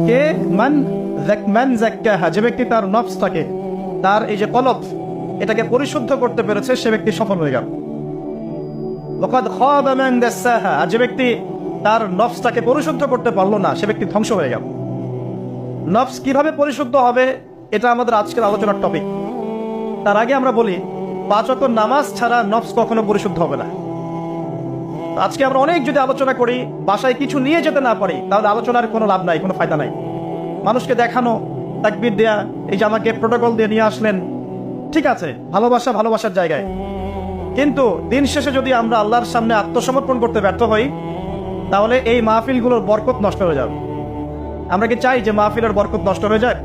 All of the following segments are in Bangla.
কে? মান যাক্কাহা, যে ব্যক্তি তার নফসটাকে, তার এই যে কলব, এটাকে পরিশুদ্ধ করতে পেরেছে, সে ব্যক্তি সফল হয়ে গেল। ওয়াকাদ খাবা মান দাসসাহা, আর যে ব্যক্তি তার নফসটাকে পরিশুদ্ধ করতে পারলো না, সে ব্যক্তি ধ্বংস হয়ে গেল। নফস কিভাবে পরিশুদ্ধ হবে, এটা আমাদের আজকের আলোচনার টপিক। তার আগে আমরা বলি, 5 ওয়াক্ত নামাজ ছাড়া নফস কখনো পরিশুদ্ধ হবে না। আজকে আমরা অনেক যদি আলোচনা করি, বাসায় কিছু নিয়ে যেতে না পারি, তাহলে আলোচনার কোনো লাভ নাই, কোনো ফায়দা নাই। মানুষকে দেখানো, তাকবীর দেয়া, এই যে আমাকে প্রোটোকল দিয়ে নিয়ে আসলেন, ঠিক আছে, ভালোবাসা ভালোবাসার জায়গায়, কিন্তু দিন শেষে যদি আমরা আল্লাহর সামনে আত্মসমর্পণ করতে ব্যর্থ হই, তাহলে এই মাহফিলগুলোর বরকত নষ্ট হয়ে যাবে। আমরা কি চাই যে মাহফিলের বরকত নষ্ট হয়ে যায়?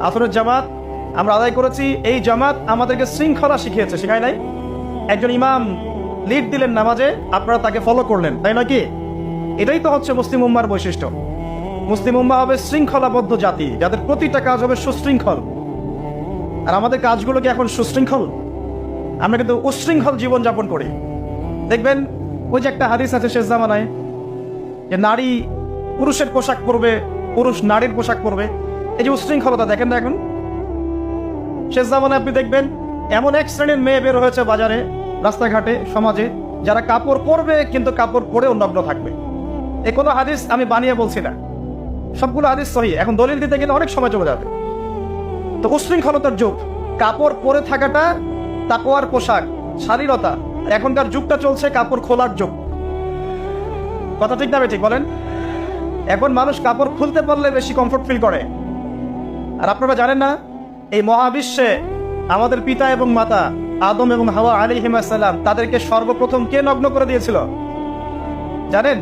আসরের জামাত আমরা আদায় করেছি, এই জামাত আমাদেরকে শৃঙ্খলা শিখিয়েছে, শেখায় নাই? একজন ইমাম লিড দিলেন নামাজে, আপনারা তাকে ফলো করলেন, তাই নয় কি? এটাই তো হচ্ছে মুসলিম উম্মার বৈশিষ্ট্য। মুসলিম উম্মা হবে শৃঙ্খলাবদ্ধ জাতি, যাদের প্রতিটা কাজ হবে সুশৃঙ্খল। আর আমাদের কাজগুলো কি এখন সুশৃঙ্খল? আমরা কিন্তু উশৃঙ্খল জীবনযাপন করি। দেখবেন ওই যে একটা হাদিস আছে শেষ জামানায়, যে নারী পুরুষের পোশাক পরবে, পুরুষ নারীর পোশাক পরবে। এই যে উশৃঙ্খলতা দেখেন না এখন শেষ জামানায়। আপনি দেখবেন এমন এক শ্রেণীর মেয়ে বের হয়েছে বাজারে, রাস্তাঘাটে, সমাজে, যারা কাপড় পরবে কিন্তু কাপড় পরেও নগ্ন থাকবে। এ কোনো হাদিস আমি বানিয়ে বলছি না, সবগুলো হাদিস সহি। এখন দলিল দিতে গেলে অনেক সময় চলে যাবে। তো উশৃঙ্খলতার যুগ, কাপড় পরে থাকাটা তাকওয়ার পোশাক, শালীনতা। এখনকার যুগটা চলছে কাপড় খোলার যুগ। কথা ঠিক না ঠিক বলেন? এখন মানুষ কাপড় খুলতে পারলে বেশি কমফোর্ট ফিল করে। আর আপনারা জানেন না, এই মহাবিশ্বে আমাদের পিতা এবং মাতা আদম এবং হাওয়া আলাইহিস সালাম, তাদেরকে সর্বপ্রথম কে নগ্ন করে দিয়েছিল জানেন?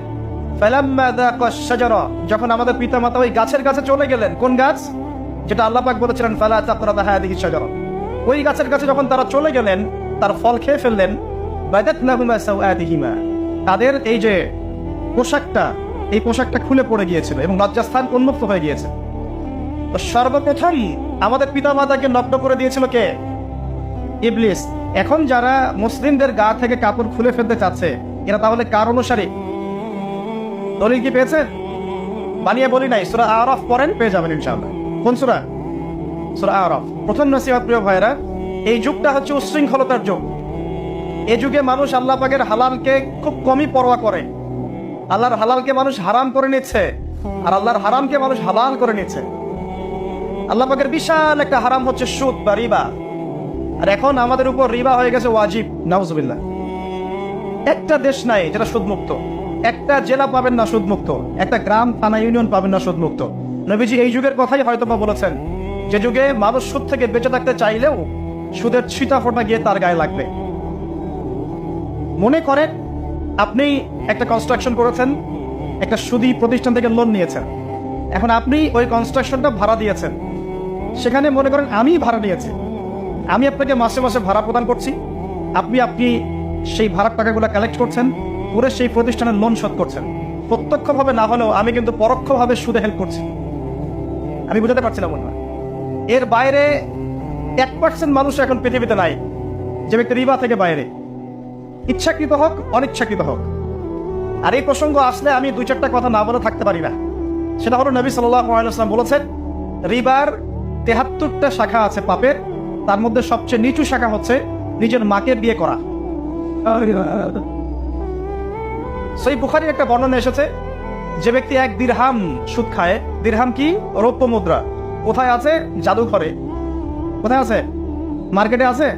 ফালাম্মা যাকাশ শাজারা, যখন আমাদের পিতা মাতা ওই গাছের কাছে চলে গেলেন। কোন গাছ? যেটা আল্লাহ পাক বলেছিলেন ফালা তাকরাবা হাদিহি শাজারা। ওই গাছের কাছে যখন তারা চলে গেলেন, তার ফল খেয়ে ফেললেন। বাদাতলাহুমা সাওআতিহিমা, তাদের এই যে পোশাকটা, এই পোশাকটা খুলে পড়ে গিয়েছিল এবং লজ্জাস্থান উন্মুক্ত হয়ে গিয়েছে। তো সর্বপ্রথম আমাদের পিতা মাতাকে নগ্ন করে দিয়েছিল কে? ইবলিস। এখন যারা মুসলিমদের গা থেকে কাপড় খুলে ফেলতে চাচ্ছে, এরা তাহলে কার অনুসারী? দলিল কি পেয়েছেন? বানিয়ে বলি নাই, সূরা আরাফ পড়েন, পেয়ে যাবেন ইনশাআল্লাহ। কোন সূরা? সূরা আরাফ। প্রথম নসিহত প্রিয় ভাইরা, এই যুগটা হচ্ছে উশৃঙ্খলতার যুগ। এই যুগে মানুষ আল্লাহ পাকের হালালকে খুব কমই পরোয়া করে। আল্লাহর হালালকে মানুষ হারাম করে নিচ্ছে, আর আল্লাহর হারামকে মানুষ হালাল করে নিচ্ছে। আল্লাহ পাকের বিশাল একটা হারাম হচ্ছে সুদ বা রিবা, আর এখন আমাদের উপর রিবা হয়ে গেছে ওয়াজিব। নাউজুবিল্লাহ। একটা দেশ নাই যেটা সুদমুক্ত, একটা জেলা পাবেন না সুদমুক্ত, একটা গ্রাম, থানা, ইউনিয়ন পাবেন না সুদমুক্ত। নবীজি এই যুগের কথাই হয়তো বা বলেছেন, যে যুগে মানুষ সুদ থেকে বেঁচে থাকতে চাইলেও সুদের ছিটা ফোঁটা গিয়ে তার গায়ে লাগবে। মনে করেন আপনি একটা কনস্ট্রাকশন করেছেন, একটা সুদী প্রতিষ্ঠান থেকে লোন নিয়েছেন। এখন আপনি ওই কনস্ট্রাকশনটা ভাড়া দিয়েছেন, সেখানে মনে করেন আমি ভাড়া নিয়েছি, আমি আপনাকে মাসে মাসে ভাড়া প্রদান করছি, আপনি সেই ভাড়ার টাকাগুলো কালেক্ট করছেন, করে সেই প্রতিষ্ঠানের লোন শোধ করছেন। প্রত্যক্ষভাবে না হলেও আমি কিন্তু পরোক্ষভাবে সুদে হেল্প করছি। আমি বুঝাতে পারছিলাম মনে হয়। এর বাইরে 1% মানুষ এখন পৃথিবীতে নাই যে ব্যক্তি রিবা থেকে বাইরে, ইচ্ছাকৃত হোক অনিচ্ছাকৃত হোক। আর এই প্রসঙ্গ আসলে আমি 2-4টা কথা না বলে থাকতে পারি না। সেটা হলো, নবী সাল্লাল্লাহু আলাইহি ওয়াসাল্লাম বলেছেন, রিবার 73টা শাখা আছে পাপের, তার মধ্যে সবচেয়ে নিচু শাখা হচ্ছে নিজের মাকে বিয়ে করা। সহিহ বুখারীর একটা বর্ণনা এসেছে, যে ব্যক্তি 1 দিরহাম সুদ খায়। দিরহাম কি? রৌপ্য মুদ্রা। কোথায় আছে? জাদুঘরে। কোথায় আছে? মার্কেটে আছে।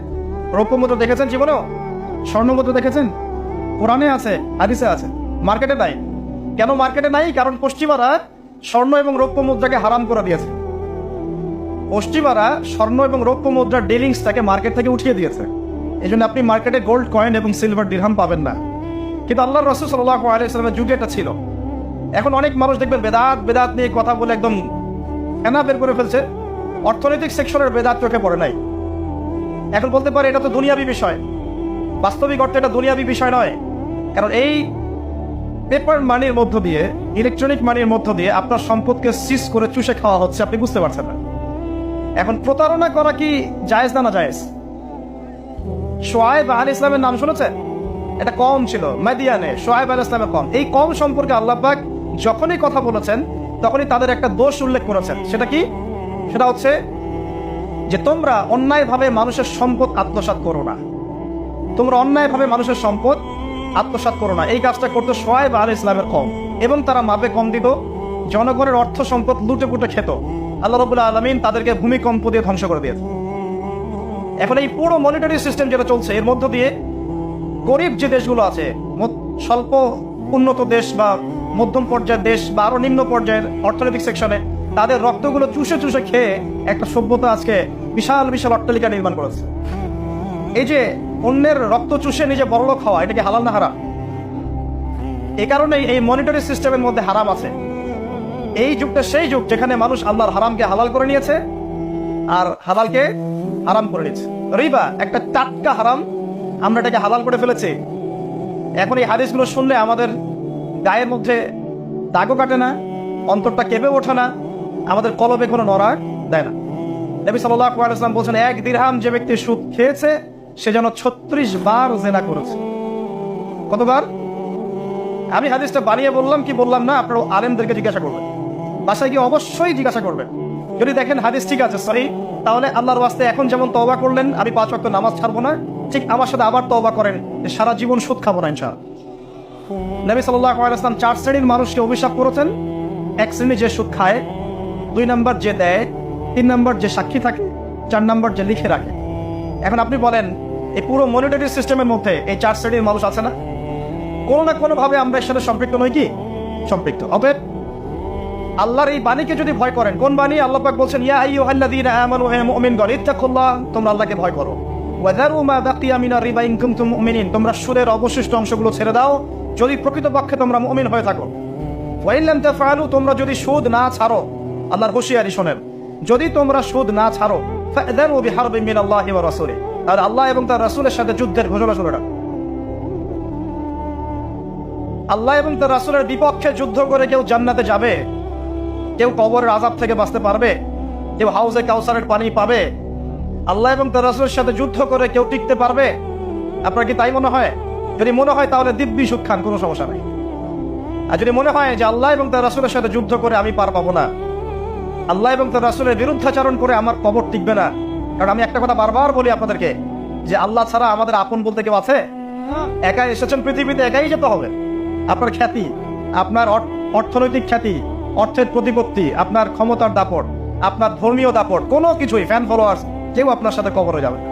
রৌপ্য মুদ্রা দেখেছেন জীবনেও? স্বর্ণ মুদ্রা দেখেছেন? কোরআনে আছে, হাদিসে আছে, মার্কেটে নাই। কেন মার্কেটে নাই? কারণ পশ্চিমারা স্বর্ণ এবং রৌপ্য মুদ্রাকে হারাম করে দিয়েছে। পশ্চিমারা স্বর্ণ এবং রৌপ্য মুদ্রার ডিলিংসটাকে মার্কেট থেকে উঠিয়ে দিয়েছে। এই জন্য আপনি মার্কেটে গোল্ড কয়েন এবং সিলভার দিরহাম পাবেন না। কিন্তু আল্লাহর রাসূল সাল্লাল্লাহু আলাইহি ওয়াসাল্লামের যুগে এটা ছিল। এখন অনেক মানুষ দেখবেন বেদাত নিয়ে কথা বলে একদম ফেনা বের করে ফেলছে। অর্থনৈতিক সেকশনের বেদাত চোখে পড়ে নাই। এখন বলতে পারে এটা তো দুনিয়াবি বিষয়। বাস্তবিক অর্থে এটা দুনিয়াবি বিষয় নয়। কারণ এই পেপার মানির মধ্য দিয়ে, ইলেকট্রনিক মানির মধ্য দিয়ে আপনার সম্পদকে সিজ করে চুষে খাওয়া হচ্ছে, আপনি বুঝতে পারছেন না। এখন প্রতারণা করা কি জায়েজ না জায়েজ? শুআয়ব আলাইহিস সালামের নাম শুনেছেন? এটা কম ছিল মাদিয়ানে, শুআয়ব আলাইহিস সালামের কম। এই কম সম্পর্কে আল্লাহ পাক যখনই কথা বলেছেন, তখনই তাদের একটা দোষ উল্লেখ করেছেন। সেটা কি? সেটা হচ্ছে যে তোমরা অন্যায়ভাবে মানুষের সম্পদ আত্মসাৎ করো না। তোমরা অন্যায়ভাবে মানুষের সম্পদ আত্মসাৎ করো না। এই কাজটা করতে শুআয়ব আলাইহিস সালামের কওম, এবং তারা মাপে কম দিত, জনগণের অর্থ সম্পদ লুটে পুটে খেত। আল্লাহ রাব্বুল আলামিন তাদেরকে ভূমিকম্প দিয়ে ধ্বংস করে দিয়েছে। এখন এই পুরো মনিটারি সিস্টেম যেটা চলছে, এর মধ্য দিয়ে গরিব যে দেশগুলো আছে, স্বল্প উন্নত দেশ বা মধ্যম পর্যায়ের দেশ বা আরো নিম্ন পর্যায়ের অর্থনৈতিক সেকশনে, তাদের রক্তগুলো চুষে চুষে খেয়ে একটা সভ্যতা আজকে বিশাল বিশাল অট্টালিকা নির্মাণ করেছে। এই যে অন্যের রক্ত চুষে নিজে বড়লোক হওয়া, এটা কি হালাল না হারাম? এই কারণেই এই মনিটারি সিস্টেমের মধ্যে হারাম আছে। এই যুগটা সেই যুগ যেখানে মানুষ আল্লাহর হারামকে হালাল করে নিয়েছে আর হালালকে হারাম করে নিয়েছে। রিবা একটা টাটকা হারাম, আমরা এটাকে হালাল করে ফেলেছি। এখন এই হাদিসগুলো শুনলে আমাদের গায়ের মধ্যে দাগও কাটে না, অন্তরটা কেঁপে ওঠে না, আমাদের কলবে কোনো নড়া দেয় না। নবী সাল্লাল্লাহু আলাইহি ওয়াসাল্লাম বলছেন, 1 দিরহাম যে ব্যক্তি সুদ খেয়েছে সে যেন 36 বার জিনা করেছে। কতবার? আমি হাদিসটা বানিয়ে বললাম কি বললাম না, আপনারা আলেমদেরকে জিজ্ঞাসা করবেন, বাসায় গিয়ে অবশ্যই জিজ্ঞাসা করবেন। যদি দেখেন হাদিস ঠিক আছে, সহি, তাহলে আল্লাহর ওয়াস্তে এখন যেমন তওবা করলেন আমি 5 ওয়াক্ত নামাজ ছাড়বো না, ঠিক আমার সাথে আবার তওবা করেন যে সারা জীবন সুদ খাবো না ইনশাআল্লাহ। নবী সাল্লাল্লাহু আলাইহি ওয়াসাল্লাম 4 শ্রেণীর মানুষকে অভিশাপ করেছেন। 1 শ্রেণী যে সুদ খায়, 2 নম্বর যে দেয়, 3 নম্বর যে সাক্ষী থাকে, 4 নম্বর যে লিখে রাখে। এখন আপনি বলেন, এই পুরো মনিটারি সিস্টেমের মধ্যে এই 4 শ্রেণীর মানুষ আছে না? কোনো না কোনো ভাবে আমরা এর সাথে সম্পৃক্ত নই কি? সম্পৃক্ত। অতএব আল্লাহর এই বাণীকে যদি ভয় করেন, কোন বাণী? আল্লাহ পাক বলছেন, ইয়া আইয়ুহাল্লাযীনা আমানু হে মুমিনগণ ইত্তাকুল্লাহ, তোমরা আল্লাহকে ভয় করো। ওয়া যারু মা বাকিয়া মিনার রিবা ইন কুনতুম মুমিনিন, তোমরা সুদের অবশিষ্ট অংশগুলো ছেড়ে দাও যদি প্রকৃতপক্ষে তোমরা মুমিন হয়ে থাকো। ওয়া ইন লাম তাফআলু, তোমরা যদি সুদ না ছাড়ো, আল্লাহর হুঁশিয়ারি শোনেন, যদি তোমরা সুদ না ছাড়ো, ফাযারু বিহারবিন মিনাল্লাহি ওয়া রাসূলিহি, আর আল্লাহ এবং তার রাসূলের সাথে যুদ্ধের ঘোষণা শুরু করো। আল্লাহ এবং তার রাসূলের বিপক্ষে যুদ্ধ করে কেউ জান্নাতে যাবে? কেউ কবরের আযাব থেকে বাঁচতে পারবে? কেউ হাউজে কাউসারের পানি পাবে? আল্লাহ এবং তার রাসূলের সাথে যুদ্ধ করে কেউ টিকতে পারবে? আপনার কি তাই মনে হয়? যদি মনে হয় তাহলে দিব্যি সুদ খান, কোনো সমস্যা নেই। আর যদি মনে হয় যে আল্লাহ এবং তার রাসূলের সাথে যুদ্ধ করে আমি পার পাবো না, আল্লাহ এবং তার রাসূলের বিরুদ্ধাচরণ করে আমার কবর টিকবে না, কারণ আমি একটা কথা বারবার বলি আপনাদেরকে যে আল্লাহ ছাড়া আমাদের আপন বলতে কেউ আছে? একাই এসেছেন পৃথিবীতে, একাই যেতে হবে। আপনার খ্যাতি, আপনার অর্থনৈতিক খ্যাতি, অর্থের প্রতিপত্তি, আপনার ক্ষমতার দাপট, আপনার ধর্মীয় দাপট, কোনো কিছুই, ফ্যান ফলোয়ার্স, কেউ আপনার সাথে কবরে যাবে না।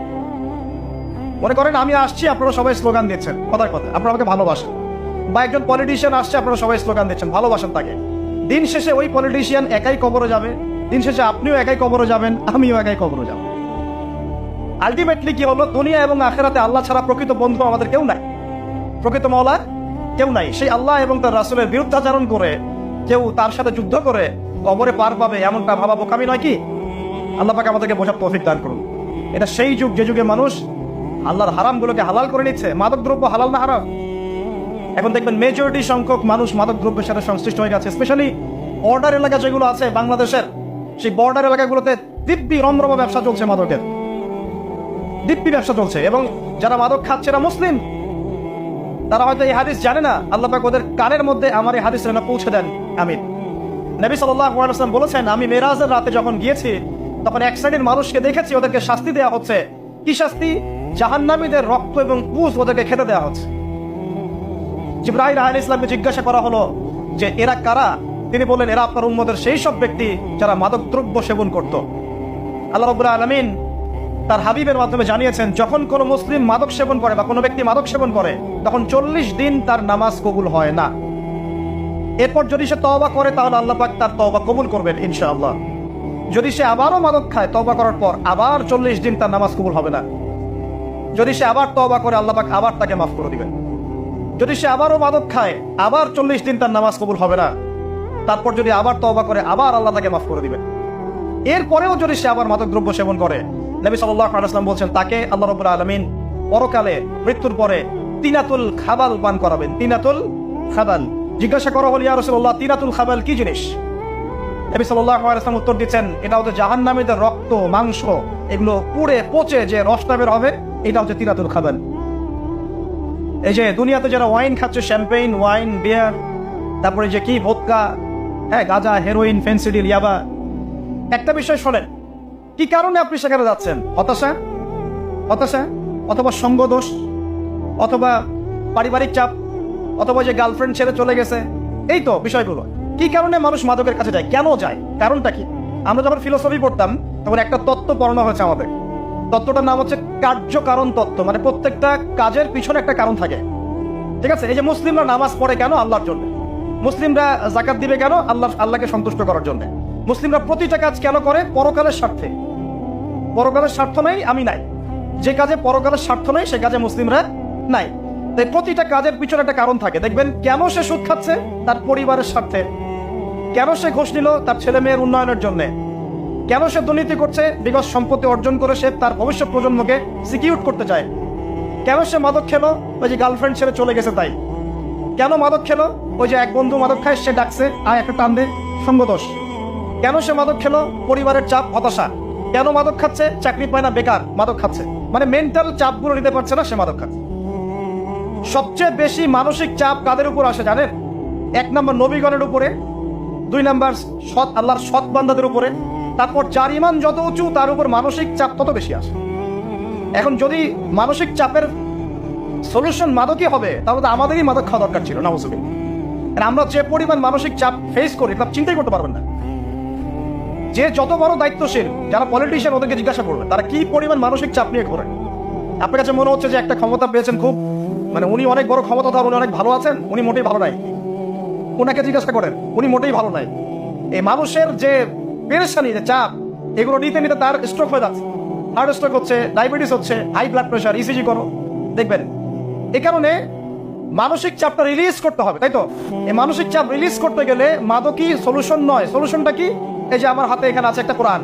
মনে করেন আমি আসছি, আপনারা সবাই স্লোগান দিচ্ছেন, কথার কথা আপনারা আমাকে ভালোবাসেন, বা একজন পলিটিশিয়ান আসছে, আপনারা সবাই স্লোগান দিচ্ছেন, ভালোবাসেন তাকে। দিন শেষে ওই পলিটিশিয়ান একাই কবরে যাবে, দিন শেষে আপনিও একাই কবরে যাবেন, আমিও একাই কবরে যাব। আলটিমেটলি কি হলো? দুনিয়া এবং আখিরাতে আল্লাহ ছাড়া প্রকৃত বন্ধু আমাদের কেউ নাই, প্রকৃত মওলা কেউ নাই। সেই আল্লাহ এবং তার রাসূলের বিরুদ্ধাচরণ করে কেউ তার সাথে যুদ্ধ করে কবরে পার পাবে, এমনটা ভাবা বোকামি নয় কি? আল্লাহ পাক আমাদেরকে বোঝার তৌফিক দান করুন। এটা সেই যুগ যে যুগে মানুষ আল্লাহর হারামগুলোকে হালাল করে নিচ্ছে। মাদক দ্রব্য হালাল না হারাম? এখন দেখবেন মেজরিটি সংখ্যক মানুষ মাদক দ্রব্যের সাথে সংশ্লিষ্ট হয়ে গেছে। স্পেশালি বর্ডার এলাকা যেগুলো আছে বাংলাদেশের, সেই বর্ডার এলাকাগুলোতে দিব্যি রমরমা ব্যবসা চলছে, মাদকের দিব্যি ব্যবসা চলছে। এবং যারা মাদক খাচ্ছে এরা মুসলিম, তারা হয়তো এই হাদিস জানে না, আল্লাহ পাক ওদের কানের মধ্যে আমার এই হাদিস না পৌঁছে দেন। আমিন। নবী সাল্লাল্লাহু আলাইহি ওয়াসাল্লাম বলেছেন, আমি মেরাজের রাতে যখন গিয়েছি তখন 1 শ্রেণীর মানুষকে দেখেছি, ওদেরকে শাস্তি দেওয়া হচ্ছে। কি শাস্তি? জাহান্নামীদের রক্ত এবং পুঁজ ওদেরকে খেতে দেওয়া হচ্ছে। জিবরাইল আলাইহিস সালামকে জিজ্ঞাসা করা হলো যে এরা কারা? তিনি বললেন, এরা আপনার উম্মতের সেই সব ব্যক্তি যারা মাদক দ্রব্য সেবন করত। আল্লাহ রাব্বুল আলামিন তার হাবিবের মাধ্যমে জানিয়েছেন, যখন কোনো মুসলিম মাদক সেবন করে বা কোনো ব্যক্তি মাদক সেবন করে, তখন 40 দিন তার নামাজ কবুল হয় না। এরপর যদি সে তওবা করে তাহলে আল্লাহ পাক তার তওবা কবুল করবেন ইনশাআল্লাহ। যদি সে আবারও মাদক খায়, তওবা করার পর আবার 40 দিন তার নামাজ কবুল হবে না। যদি সে আবার তওবা করে, আল্লাহ পাক আবার তাকে মাফ করে দিবেন। যদি সে আবারও মাদক খায়, আবার 40 দিন তার নামাজ কবুল হবে না। তারপর যদি আবার তওবা করে, আবার আল্লাহ তাকে মাফ করে দিবেন। এরপরেও যদি সে আবার মাদক দ্রব্য সেবন করে, নবী সাল্লাল্লাহু আলাইহি ওয়াসাল্লাম বলছেন, তাকে আল্লাহ রাব্বুল আলামিন পরকালে মৃত্যুর পরে তিনাতুল খাবাল পান করাবেন। তিনাতুল খাবাল। জিজ্ঞাসা করা হলো, ইয়া রাসূলুল্লাহ, তিনাতুল খাবাল কি জিনিস? নবী সাল্লাল্লাহু আলাইহি ওয়াসাল্লাম উত্তর দিচ্ছেন, এটা হচ্ছে জাহান্নামীদের রক্ত, মাংস, এগুলো পুড়ে পচে যে রসটা বের হবে, এটা হচ্ছে তিনাতুল খাবাল। এই যে দুনিয়াতে যারা ওয়াইন খাচ্ছে, শ্যাম্পেইন, ওয়াইন, বিয়ার, তারপরে যে কি ভোদকা, হ্যাঁ, গাঁজা, হেরোইন, ফেন্সিডিল, ইয়াবা। একটা বিষয় শোনেন, কি কারণে আপনি সেখানে যাচ্ছেন? হতাশা, অথবা সঙ্গদোষ, অথবা পারিবারিক চাপ, অথবা যে গার্লফ্রেন্ড ছেড়ে চলে গেছে। এই তো বিষয়গুলো। কি কারণে মানুষ মাদকের কাছে যায়, কেন যায়, কারণটা কি? আমরা যখন ফিলোসফি পড়তাম তখন একটা তত্ত্ব পড়ানো হয়েছে আমাদের। তত্ত্বটার নাম হচ্ছে কার্যকারণ তত্ত্ব। মানে প্রত্যেকটা কাজের পিছনে একটা কারণ থাকে, ঠিক আছে? এই যে মুসলিমরা নামাজ পড়ে কেন? আল্লাহর জন্য। মুসলিমরা যাকাত দিবে কেন? আল্লাহকে সন্তুষ্ট করার জন্য। মুসলিমরা প্রতিটা কাজ কেন করে? পরকালের স্বার্থে। পরকালের স্বার্থ নেই, আমি নাই। যে কাজে পরকালের স্বার্থ নেই সে কাজে মুসলিমরা নাই। তাই প্রতিটা কাজের পিছনে একটা কারণ থাকে। দেখবেন কেন সে সুদ খাচ্ছে? তার পরিবারের স্বার্থে। কেন সে ঘুষ নিল? তার ছেলে মেয়ের উন্নয়নের জন্য। কেন সে দুর্নীতি করছে? বিকজ সম্পত্তি অর্জন করে সে তার ভবিষ্যৎ প্রজন্মকে সিকিউর করতে চায়। কেন সে মাদক খেলো? ওই যে গার্লফ্রেন্ড ছেড়ে চলে গেছে তাই। কেন মাদক খেলো? ওই যে এক বন্ধু মাদক খায়, সে ডাকছে, আয় একটা টান দে, সঙ্গদোষ। কেন সে মাদক খেলো? পরিবারের চাপ, হতাশা। কেন মাদক খাচ্ছে? চাকরি পায় না, বেকার, মাদক খাচ্ছে। মানে মেন্টাল চাপগুলো নিতে পারছে না, সে মাদক খাচ্ছে। সবচেয়ে বেশি মানসিক চাপ কাদের উপর আসে জানেন? 1 নম্বর নবীগণের উপরে, 2 নম্বর আল্লাহর সৎ বান্দাদের উপরে, তারপর যার ঈমান যত উঁচু তার উপর মানসিক চাপ তত বেশি আসে। এখন যদি মানসিক চাপের সলিউশন মাদকই হবে, তাহলে তো আমাদেরই মাদক খাওয়া দরকার ছিল, নাউজুবিল্লাহ। আমরা যে পরিমাণ মানসিক চাপ ফেস করি তা চিন্তাই করতে পারবেন না। যে যত বড় দায়িত্বশীল, যারা পলিটিশিয়ান, ওদেরকে জিজ্ঞাসা করবেন তারা কি পরিমাণ মানসিক চাপ নিয়ে ঘোরে। আপনার কাছে মনে হচ্ছে যে একটা ক্ষমতা পেয়েছেন, খুব মানে উনি অনেক বড় ক্ষমতাধর, উনি অনেক ভালো আছেন, উনি মোটেই ভালো নাই। ওনাকে জিজ্ঞাসা করেন, উনি মোটেই ভালো নাই। এই মানুষের যে পেরেশানি, যে চাপ, এগুলো নিতে নিতে তার স্ট্রোক হয়ে যাচ্ছে, হার্ট স্ট্রোক হচ্ছে, ডায়াবেটিস হচ্ছে, হাই ব্লাড প্রেশার, ইসিজি করো, দেখবেন। এই কারণে মানসিক চাপটা রিলিজ করতে হবে, তাই তো? এই মানসিক চাপ রিলিজ করতে গেলে মাদকই সলিউশন নয়। সলিউশনটা কি? এই যে আমার হাতে এখানে আছে একটা কোরআন।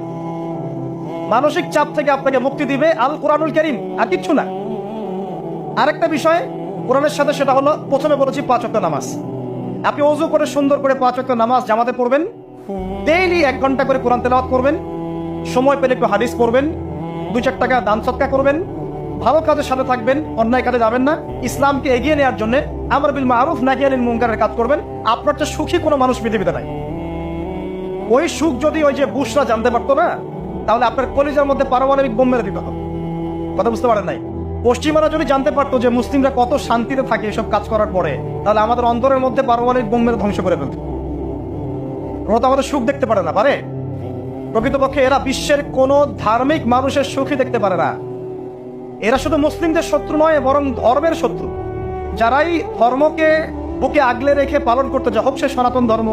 মানসিক চাপ থেকে আপনাকে মুক্তি দিবে আল কোরআনুল কারীম, আর কিচ্ছু না। আরেকটা বিষয় কোরআনের সাথে, সেটা হলো প্রথমে বলেছি 5 ওয়াক্ত নামাজ। আপনি ওযু করে সুন্দর করে 5 ওয়াক্ত নামাজ জামাতে পড়বেন, ডেইলি 1 ঘন্টা করে কোরআন তেলাওয়াত করবেন, সময় পেলে একটু হাদিস পড়বেন, 2-4 টাকা দান সদকা করবেন, ভালো কাজের সাথে থাকবেন, অন্যায় কাজে যাবেন না, ইসলামকে এগিয়ে নেওয়ার জন্য আমর বিল মারুফ নাহি আনিল মুনকারের কাজ করবেন। আপনার চেয়ে সুখী কোনো মানুষ পৃথিবীতে নাই। ওই সুখ যদি ওই যে বুশরা জানতে পারতো না, তাহলে আপনার কলিজার মধ্যে পারমাণবিক বোম মেরে দিত। কথা বুঝতে পারেন নাই? পশ্চিমারা যদি জানতে পারতো যে মুসলিমরা কত শান্তিতে থাকে এসব কাজ করার পরে, তাহলে আমাদের অন্তরের মধ্যে পারমাণবিক বোম মেরে ধ্বংস করে ফেলত। ওরা তো আমাদের সুখ দেখতে পারে না, পারে? প্রকৃতপক্ষে এরা বিশ্বের কোন ধার্মিক মানুষের সুখই দেখতে পারে না। এরা শুধু মুসলিমদের শত্রু নয়, বরং ধর্মের শত্রু। যারাই ধর্মকে বুকে আগলে রেখে পালন করতে যায়, হোক সে সনাতন ধর্ম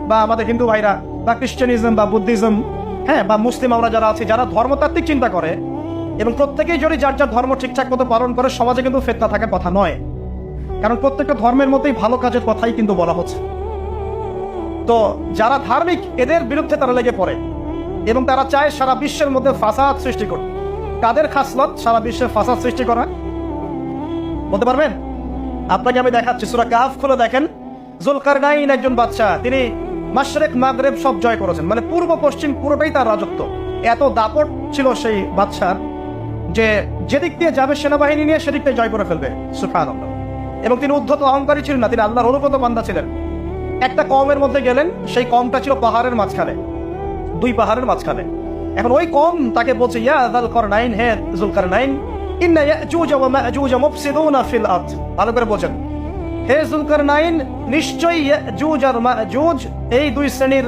বা আমাদের হিন্দু ভাইরা বা খ্রিস্টানিজম বা বুদ্ধিজম, হ্যাঁ, বা মুসলিম আমরা যারা আছি, যারা ধর্মতাত্ত্বিক চিন্তা করে এবং প্রত্যেকেই যদি যার যার ধর্ম ঠিকঠাক মতো পালন করে, সমাজে কিন্তু ফিতনা থাকার কথা নয়। কারণ প্রত্যেকটা ধর্মের মধ্যেই ভালো কাজের কথাই কিন্তু বলা হচ্ছে। তো যারা ধার্মিক, এদের বিরুদ্ধে তারা লেগে পড়ে এবং তারা চায় সারা বিশ্বের মধ্যে ফাসাদ সৃষ্টি করতে। কাদের খাসলত সারা বিশ্বের ফাসাদ সৃষ্টি করা? বলতে পারবেন? আপনাকে আমি দেখাচ্ছি, সূরা কাহফ খুলে দেখেন। যুলকারনাইন একজন বাদশা, তিনি মাশরিক মাগরিব সব জয় করেছেন, মানে পূর্ব পশ্চিম পুরোটাই তার রাজত্ব। এত দাপট ছিল সেই বাদশার যে যেদিক দিয়ে যাবে সেনাবাহিনী নিয়ে সেদিক দিয়ে জয় করে ফেলবে, সুবহানাল্লাহ। এবং তিনি উদ্ধত অহংকারী ছিলেন না, তিনি আল্লাহর অনুগত বান্দা ছিলেন। একটা কওমের মধ্যে গেলেন, সেই কওমটা ছিল পাহাড়ের মাঝখানে, 2 পাহাড়ের মাঝখানে। এখন ওই কওম তাকে বলছে, ইয়া যুলকারনাইন, হে যুলকারনাইন, ইন্না ইয়াজুজ ওয়া মাজুজ মুফসিদুনা ফিল আরদ। ভালো করে বলেন, হে যুলকারনাইন, নিশ্চয়ই ইয়াজুজ আর মাজুজ এই 2 শ্রেণীর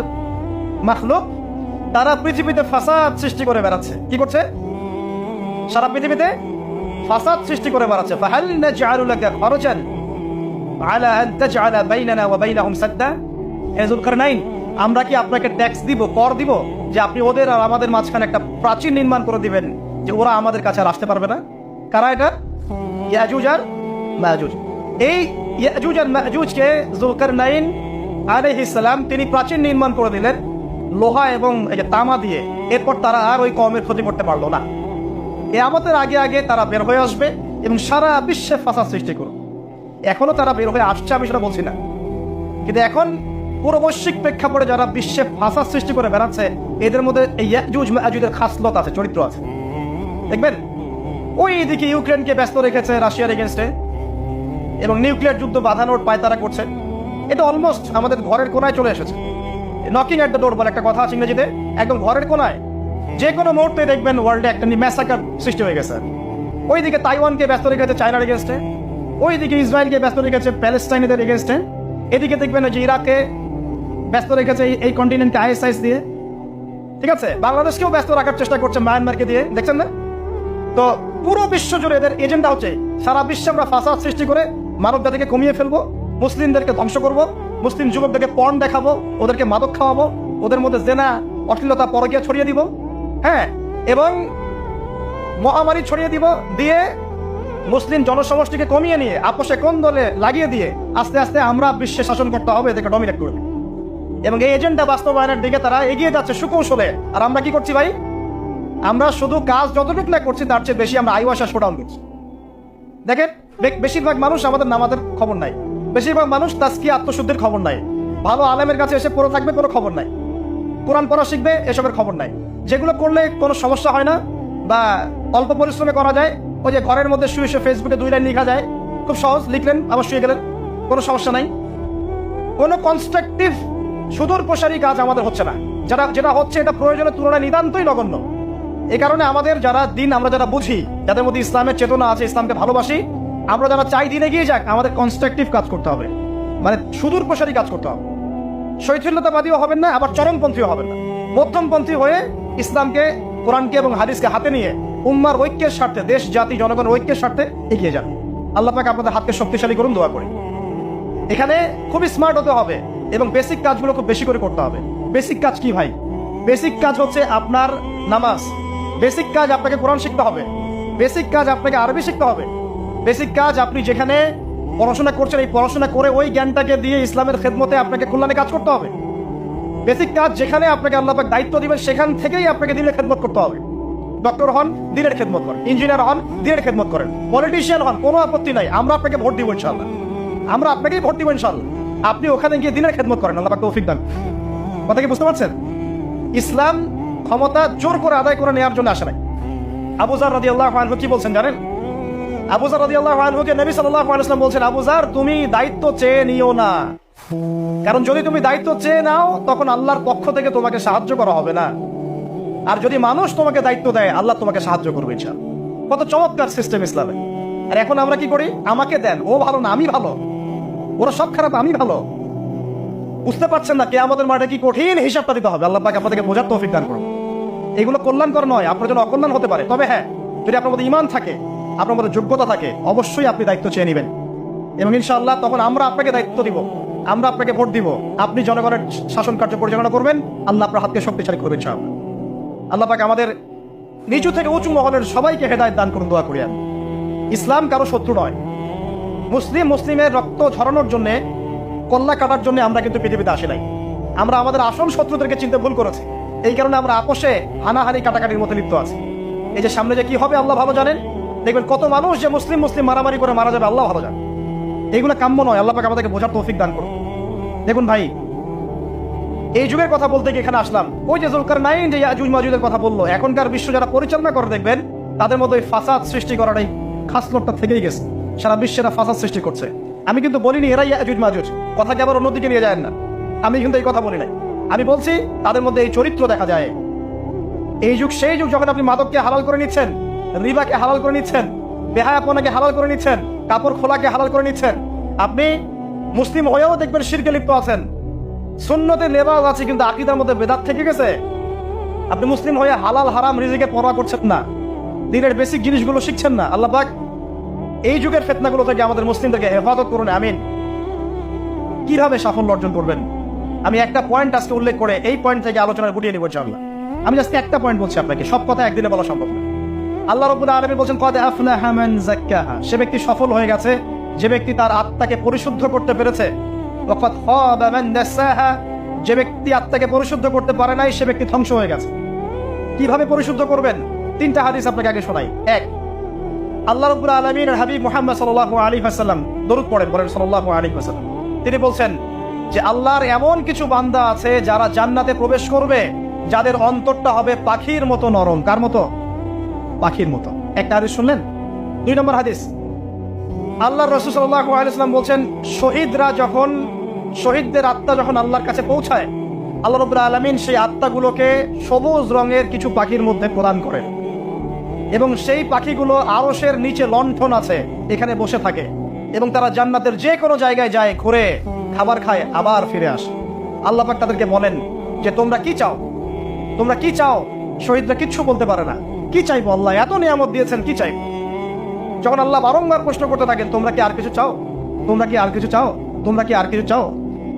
মাখলুক, তারা পৃথিবীতে ফাসাদ সৃষ্টি করে বেড়াচ্ছে। কি করছে? সারা পৃথিবীতে ফাসাদ সৃষ্টি করে বেড়াচ্ছে। ফাহাল নাজআলু লাকা খরজান আলা আন তাজআলা বাইনানা ওয়া বাইনাহুম সাদ্দা। হে যুলকারনাইন, আমরা কি আপনাকে ট্যাক্স দিব, কর দিব, যে আপনি ওদের আর আমাদের মাঝখানে একটা প্রাচীর নির্মাণ করে দিবেন, যে ওরা আমাদের কাছে আর আসতে পারবে না? কারা এটা? ইয়াজুজ আর মাজুজ। এই ইয়াজুজ আর মাজুজকে যুলকারনাইন আলাইহিস সালাম তিনি প্রাচীর নির্মাণ করে দিলেন লোহা এবং এই যে তামা দিয়ে। এরপর তারা আর ওই কওমের ক্ষতি করতে পারলো না। কিয়ামতের আগে আগে তারা বের হয়ে আসবে এবং সারা বিশ্বে ফাসাদ সৃষ্টি করবে। এখনো তারা বের হয়ে আসছে, আমি সেটা বলছি না, কিন্তু এখন পুরো বৈশ্বিক প্রেক্ষাপটে যারা বিশ্বে ফাসাদ সৃষ্টি করে বেড়াচ্ছে, এদের মধ্যে এই ইয়াজুজ মাজুজের খাসলত আছে, চরিত্র আছে। দেখবেন ওই দিকে ইউক্রেনকে ব্যস্ত রেখেছে রাশিয়ার এগেনস্টে এবং নিউক্লিয়ার যুদ্ধ বাঁধানোর পায়তারা করছে। এটা অলমোস্ট আমাদের ঘরের কোনায় চলে এসেছে। নকিং এট দ্য ডোর বলে একটা কথা আছে ইংরেজিতে, একদম ঘরের কোনায়। যে কোনো মুহূর্তে দেখবেন ওয়ার্ল্ডে একটা ম্যাসাকার সৃষ্টি হয়ে গেছে। ওইদিকে তাইওয়ানকে ব্যস্ত রেখেছে চায়নার এগেনস্টে, ওইদিকে ইসরায়েলকে ব্যস্ত রেখেছে প্যালেস্টাইনিদের এগেনস্টে, এদিকে দেখবেন যে ইরাকে ব্যস্ত রেখেছে এই কন্টিনেন্টকে আইএসআইএস দিয়ে। ঠিক আছে, বাংলাদেশকেও ব্যস্ত রাখার চেষ্টা করছে মায়ানমারকে দিয়ে, দেখছেন না? তো পুরো বিশ্ব জুড়ে এদের এজেন্ডা হচ্ছে সারা বিশ্বে আমরা ফাসাদ সৃষ্টি করে মানব জাতিকে কমিয়ে ফেলবো, মুসলিমদেরকে ধ্বংস করব, মুসলিম যুবকদেরকে পর্ন দেখাবো, ওদেরকে মাদক খাওয়াবো, ওদের মধ্যে জেনা অশ্লীলতা পরকীয়া ছড়িয়ে দিব, হ্যাঁ, এবং মহামারী ছড়িয়ে দিব, দিয়ে মুসলিম জনসমষ্টিকে কমিয়ে নিয়ে আপোষে কোন দলে লাগিয়ে দিয়ে আস্তে আস্তে আমরা বিশ্বে শাসন করতে হবে, এদেরকে ডমিনেট করবে। এবং এই এজেন্ডা বাস্তবায়নের দিকে তারা এগিয়ে যাচ্ছে সুকৌশলে। আর আমরা কি করছি ভাই? আমরা শুধু কাজ যতটুকু না করছি তার চেয়ে বেশি আমরা আইওয়াসা শোডাউন করছি। দেখেন, বেশিরভাগ মানুষ আমাদের নামাজের খবর নাই, বেশিরভাগ মানুষ তাজকিয়া আত্মশুদ্ধির খবর নাই, ভালো আলেমের কাছে এসে পড়ে থাকবে কোনো খবর নাই, কোরআন পড়া শিখবে এসবের খবর নাই। যেগুলো করলে কোনো সমস্যা হয় না বা অল্প পরিশ্রমে করা যায়, ওই যে ঘরের মধ্যে শুয়ে শুয়ে ফেসবুকে 2 লাইন লেখা যায়, খুব সহজ, লিখলেন আবার শুয়ে গেলেন, কোনো সমস্যা নাই। কোনো কনস্ট্রাকটিভ সুদূর প্রসারী কাজ আমাদের হচ্ছে না। যেটা হচ্ছে এটা প্রয়োজনের তুলনায় নিতান্তই নগণ্য। এই কারণে আমাদের যারা দিন আমরা যারা বুঝি, যাদের মধ্যে ইসলামের চেতনা আছে, ইসলামকে ভালোবাসি, আমরা যারা চাই দিনে গিয়ে যাক, আমাদের কনস্ট্রাকটিভ কাজ করতে হবে, মানে সুদূর প্রসারী কাজ করতে হবে। শৈথিল্যতাবাদীও হবেন না, আবার চরমপন্থীও হবেন না, মধ্যমপন্থী হয়ে ইসলামকে, কোরআনকে এবং হাদিসকে হাতে নিয়ে উম্মার ঐক্যের স্বার্থে, দেশ জাতি জনগণের ঐক্যের স্বার্থে এগিয়ে যান। আল্লাহ পাক আপনাদের হাতকে শক্তিশালী করুন, দোয়া করি। এখানে খুবই স্মার্ট হতে হবে এবং বেসিক কাজগুলো খুব বেশি করে করতে হবে। বেসিক কাজ কি ভাই? বেসিক কাজ হচ্ছে আপনার নামাজ, বেসিক কাজ আপনাকে কোরআন শিখতে হবে, বেসিক কাজ আপনাকে আরবি শিখতে হবে, বেসিক কাজ আপনি যেখানে পড়াশোনা করছেন এই পড়াশোনা করে ওই জ্ঞানটাকে দিয়ে ইসলামের খেদমতে আপনাকে কল্যাণে কাজ করতে হবে। বেসিক কাজ যেখানে আপনাকে আল্লাহ পাক দায়িত্ব দিবেন সেখান থেকেই আপনাকে দিনের খেদমত করতে হবে। ডক্টর হন, দিনের খেদমত করেন, ইঞ্জিনিয়ার হন, দিনের খেদমত করেন, পলিটিশিয়ান হন, কোনো আপত্তি নাই, আমরা আপনাকে ভোট দিব ইনশাআল্লাহ, আমরা আপনাকেই ভোট দিব ইনশাআল্লাহ। আপনি ওখানে গিয়ে দিনের খেদমত করেন, আল্লাহ পাক তৌফিক দান। কথা কি বুঝতে পারছেন? ইসলাম ক্ষমতা জোর করে আদায় করে নেওয়ার জন্য আসে নাই। আবু যার রাদিয়াল্লাহু আনহু কি বলছেন জানেন? আবু যার রাদিয়াল্লাহু আনহুকে নবী সাল্লাল্লাহু আলাইহি ওয়াসাল্লাম বলছেন, আবু যার তুমি দায়িত্ব চেয়ে নিও না, কারণ যদি তুমি দায়িত্ব চেয়ে নাও তখন আল্লাহর পক্ষ থেকে তোমাকে সাহায্য করা হবে না, আর যদি মানুষ তোমাকে দায়িত্ব দেয় আল্লাহ তোমাকে সাহায্য করবে ইনশাআল্লাহ। কত চমৎকার সিস্টেম ইসলামে। আর এখন আমরা কি করি? আমাকে দেন, ও ভালো না আমি ভালো, ওরা সব খারাপ আমি ভালো। বুঝতে পারছেন না কিয়ামতের মাঠে কি কঠিন হিসাবটা দিতে হবে। আল্লাহ পাক আপনাদেরকে বোঝার তৌফিক দান করুন। এগুলো কল্যাণকর নয়, আপনার জন্য অকল্যাণ হতে পারে। তবে হ্যাঁ, যদি আপনার মধ্যে ঈমান থাকে, আপনার মধ্যে যোগ্যতা থাকে, অবশ্যই আপনি দায়িত্ব চেয়ে নেবেন এবং ইনশাআল্লাহ তখন আমরা আপনাকে দায়িত্ব দিব, আমরা আপনাকে ভোট দিব, আপনি জনগণের শাসন কার্য পরিচালনা করবেন, আল্লাহ আপনার হাতকে শক্তিশালী করবেন ইনশাআল্লাহ। আল্লাহ পাক আমাদের নিচু থেকে উঁচু মহলের সবাইকে হেদায়েত দান করুন, দোয়া করি। ইসলাম কারো শত্রু নয়। মুসলিমের রক্ত ঝরানোর জন্য, কল্লা কাটার জন্য আমরা কিন্তু পৃথিবীতে আসি নাই। আমরা আমাদের আসল শত্রুদেরকে চিনতে ভুল করেছি, এই কারণে আমরা আপোষে হানাহানি কাটাকাটির মধ্যে লিপ্ত আছি। এই যে সামনে যে কি হবে আল্লাহ ভালো জানেন। দেখবেন কত মানুষ যে মুসলিম মারামারি করে মারা যাবে আল্লাহ ভালো জানেন। এইগুলো কাম্য নয়, আল্লাহ পাক আমাদেরকে বোঝার তৌফিক দান করুন। দেখুন ভাই, এই যুগের কথা বলতে গিয়ে এখানে আসলাম। ওই যে যুলকারনাইন যে ইয়াজুজ মাজুজের কথা বললো, এখনকার বিশ্ব যারা পরিচালনা করে দেখবেন তাদের মধ্যে ফাসাদ সৃষ্টি করাটাই খাসলতটা থেকেই গেছে। সারা বিশ্বেরা ফাসাদ সৃষ্টি করছে। আমি কিন্তু বলিনি এরাই ইয়াজুজ মাজুজ, কথাকে আবার অন্যদিকে নিয়ে যায় না, আমি কিন্তু এই কথা বলি নাই। আমি বলছি তাদের মধ্যে এই চরিত্র দেখা যায়। এই যুগ সেই যুগ যখন আপনি মাদককে হালাল করে নিচ্ছেন, রিবাকে হালাল করে নিচ্ছেন, বেহায়াপনাকে হালাল করে নিচ্ছেন, কাপড় খোলাকে হালাল করে নিচ্ছেন। আপনি মুসলিম হয়েও দেখবেন শিরকে লিপ্ত আছেন, সুন্নতে লেবাস আছে কিন্তু আকীদার মধ্যে বেদাত থেকে গেছে। আপনি মুসলিম হয়ে হালাল হারাম রিজিকে পরোয়া করছেন না, দিনের বেসিক জিনিসগুলো শিখছেন না। আল্লাহ পাক এই যুগের ফিতনাগুলো থেকে আমাদের মুসলিমদেরকে হেফাজত করুন, আমিন। কিভাবে সাফল্য অর্জন করবেন আমি একটা পয়েন্ট আজকে উল্লেখ করে এই পয়েন্ট থেকে আলোচনা গুটিয়ে নিব ইনশাআল্লাহ। আমি আজকে একটা পয়েন্ট বলছি আপনাকে, সব কথা একদিনে বলা সম্ভব না। আল্লাহ রাব্বুল আলামিন বলেন কদ আফলাহা মান যাক্কাহা, সে ব্যক্তি সফল হয়ে গেছে যে ব্যক্তি তার আত্মাকে পরিশুদ্ধ করতে পেরেছে। ওয়া কদ খাবা মান দাসাহা, যে ব্যক্তি আত্মাকে পরিশুদ্ধ করতে পারে নাই সে ব্যক্তি ধ্বংস হয়ে গেছে। কিভাবে পরিশুদ্ধ করবেন? 3টা হাদিস আপনাকে আগে শোনাই। 1, আল্লাহ রাব্বুল আলামিনের হাবিব মুহাম্মদ সাল্লাল্লাহু আলাইহি ওয়াসাল্লাম দরুদ পড়েন, বলেন সাল্লাল্লাহু আলাইহি ওয়াসাল্লাম। তিনি বলছেন যে আল্লাহর এমন কিছু বান্দা আছে যারা জান্নাতে প্রবেশ করবে যাদের অন্তরটা হবে পাখির মতো নরম। কার মতো? পাখির মতো। একটা হাদিস শুনলেন। 2 নম্বর হাদিস, আল্লাহর রাসূল সাল্লাল্লাহু আলাইহি ওয়াসাল্লাম বলছেন শহীদদের আত্মা যখন আল্লাহর কাছে পৌঁছায় আল্লাহ রাব্বুল আলামিন সেই আত্মাগুলোকে সবুজ রঙের কিছু পাখির মধ্যে প্রদান করেন এবং সেই পাখিগুলো আরশের নিচে লণ্ঠন আছে এখানে বসে থাকে এবং তারা জান্নাতের যে কোনো জায়গায় যায়, ঘুরে খাবার খায়, আবার ফিরে আসে। আল্লাহ পাক তাদেরকে বলেন যে তোমরা কি চাও, তোমরা কি চাও? শহীদরা কিচ্ছু বলতে পারে না। কি চাইবো আল্লাহ, এত নিয়ামত দিয়েছেন, কি চাইবো? যখন আল্লাহ বারংবার প্রশ্ন করতে থাকেন তোমরা কি আর কিছু চাও, তোমরা কি আর কিছু চাও, তোমরা কি আর কিছু চাও,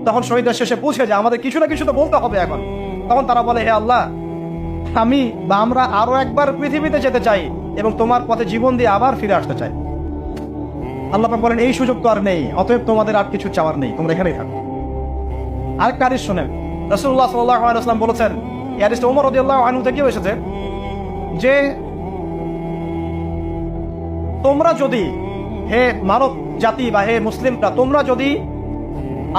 তখন শহীদরা শেষে বুঝে যে আমাদের কিছু না কিছু তো বলতে হবে এখন। তখন তারা বলে, হে আল্লাহ, আমি বা আমরা আরো একবার পৃথিবীতে যেতে চাই এবং তোমার পথে জীবন দিয়ে আবার ফিরে আসতে চাই। আল্লাহ পাক বলেন এই সুযোগ তো আর নেই, অতএব তোমাদের আর কিছু চাওয়ার নেই, তোমরা এখানেই থাকো। আরেকটা হাদিস শোনেন, রাসূলুল্লাহ সাল্লাল্লাহু আলাইহি ওয়াসাল্লাম বলেছেন, এই হাদিসটা ওমর রাদিয়াল্লাহু আনহু থেকে এসেছে যে তোমরা যদি, হে মানব জাতি বা হে মুসলিমরা, তোমরা যদি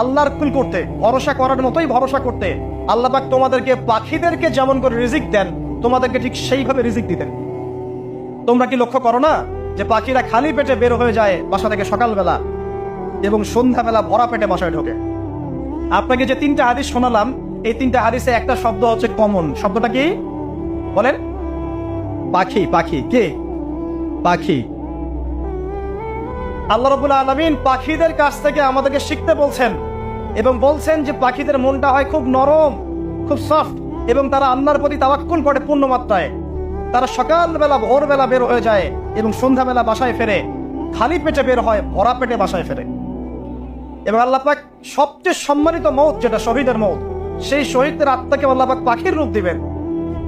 আল্লাহর কুল করতে, ভরসা করার মতোই ভরসা করতে, আল্লাহ পাক তোমাদেরকে পাখিদেরকে যেমন করে রিজিক দেন তোমাদেরকে ঠিক সেইভাবে রিজিক দিতেন। তোমরা কি লক্ষ্য করো না যে পাখিরা খালি পেটে বের হয়ে যায় বাসা থেকে সকালবেলা এবং সন্ধ্যাবেলা ভরা পেটে বাসায় ঢোকে? আপনাকে যে তিনটা হাদিস শোনালাম, এই তিনটা হাদিসে একটা শব্দ হচ্ছে কমন। শব্দটা কি বলেন? পাখি। পাখি কে? পাখি। আল্লাহ রাব্বুল আলামিন পাখিদের কাছ থেকে আমাদেরকে শিখতে বলছেন এবং বলছেন যে পাখিদের মনটা হয় খুব নরম, খুব সফট এবং তারা আল্লাহর প্রতি তাওয়াক্কুল করে পূর্ণ মাত্রায়। তারা সকালবেলা ভোরবেলা বের হয়ে যায় এবং সন্ধ্যাবেলা বাসায় ফেরে, খালি পেটে বের হয়, ভরা পেটে বাসায় ফেরে। এবং আল্লাহ পাক সবচেয়ে সম্মানিত মওত যেটা শহীদের মওত, সেই শহীদদের আত্মাকে আল্লাহ পাক পাখির রূপ দিবেন।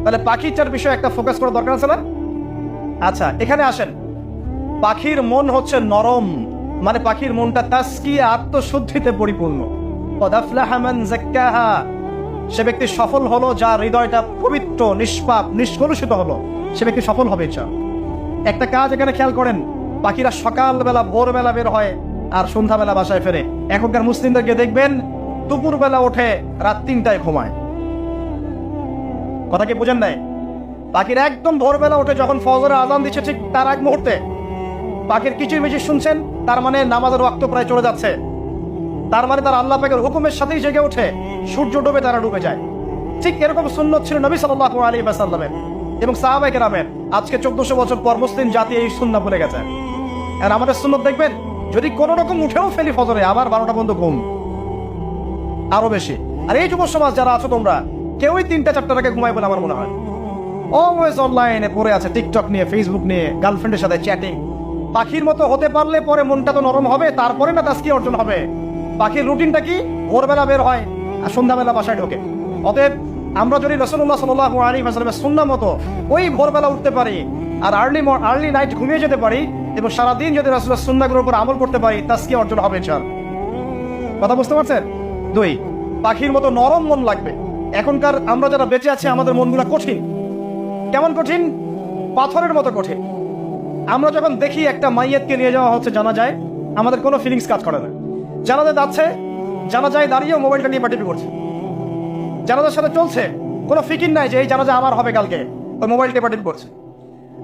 তাহলে পাখিটার বিষয়ে একটা ফোকাস করা দরকার আছে না? আচ্ছা, এখানে আসেন। পাখির মন হচ্ছে নরম, মানে পাখির মনটা তাসকিয়া, আত্মশুদ্ধিতে পরিপূর্ণ। কদ আফলাহা মান যাক্কাহা, সে ব্যক্তি সফল হলো যার হৃদয়টা পবিত্র, নিষ্পাপ, নিষ্কলুষিত হলো, সে ব্যক্তি সফল হবে। একটা কাজ এখানে খেয়াল করেন, পাখিরা সকালবেলা ভোরবেলা বের হয় আর সন্ধ্যাবেলা বাসায় ফেরে। এখনকার মুসলিমদেরকে দেখবেন দুপুরবেলা ওঠে, রাত 3টায় ঘুমায়। কথা কি বুঝেন নাই? পাখিরা একদম ভোরবেলা ওঠে, যখন ফজরের আজান দিচ্ছে ঠিক তার এক মুহূর্তে পাখির কিচিরমিচির শুনছেন, তার মানে নামাজের ওয়াক্ত প্রায় চলে যাচ্ছে, তার মানে তার আল্লাহ পাকের হুকুমের সাথেই জেগে ওঠে। সূর্য ডুবে তারা ডুবে যায়। ঠিক এরকম সুন্নত ছিল নবী সাল্লাল্লাহু আলাইহি ওয়াসাল্লামের এবং সাহাবায়ে কেরামের। আজকে 1400 বছর পর মুসলিম জাতি এই সুন্নাহ ভুলে গেছে। আর আমাদের সুন্নত দেখবেন, যদি কোনো রকম উঠেও ফেলি ফজরে, আবার 12টা পর্যন্ত ঘুম, আরো বেশি। আর এই যুব সমাজ যারা আছো তোমরা, কেউই 3টা-4টার আগে ঘুমায় বলে আমার মনে হয়। অলওয়েজ অনলাইনে পড়ে আছে, টিকটক নিয়ে, ফেসবুক নিয়ে, গার্লফ্রেন্ডের সাথে চ্যাটিং। পাখির মতো হতে পারলে পরে মনটা তো নরম হবে, তারপরে না তাসকিয়া অর্জন হবে। পাখির রুটিনটা কি? ভোরবেলা বের হয় আর সন্ধ্যাবেলা বাসায় ঢোকে। অতএব আমরা যদি রাসূলুল্লাহ সাল্লাল্লাহু আলাইহি ওয়াসাল্লামের সুন্নাহ মতো ওই ভোরবেলা উঠতে পারি আর আর্লি নাইট ঘুমিয়ে যেতে পারি এবং সারাদিন যদি রাসূলের সুন্নাহগুলোর উপর আমল করতে পারি, তাসকিয়া অর্জন হবে ইনশাআল্লাহ। কথা বুঝতে পারছেন? 2, পাখির মতো নরম মন লাগবে। এখনকার আমরা যারা বেঁচে আছি, আমাদের মনগুলো কঠিন। কেমন কঠিন? পাথরের মতো কঠিন। আমরা যখন দেখি একটা মাইয়াতকে নিয়ে যাওয়া হচ্ছে জানাজায়, আমাদের কোনো ফিলিংস কাজ করে না। জানাজা যাচ্ছে, জানাজায় দাঁড়িয়েও মোবাইলটা নিয়ে পাটিপি করছে। জানাজার সাথে চলছে, কোনো ফিকির নাই যে এই জানাজা আমার হবে কালকে, ওই মোবাইল টেপাটিপি করছে।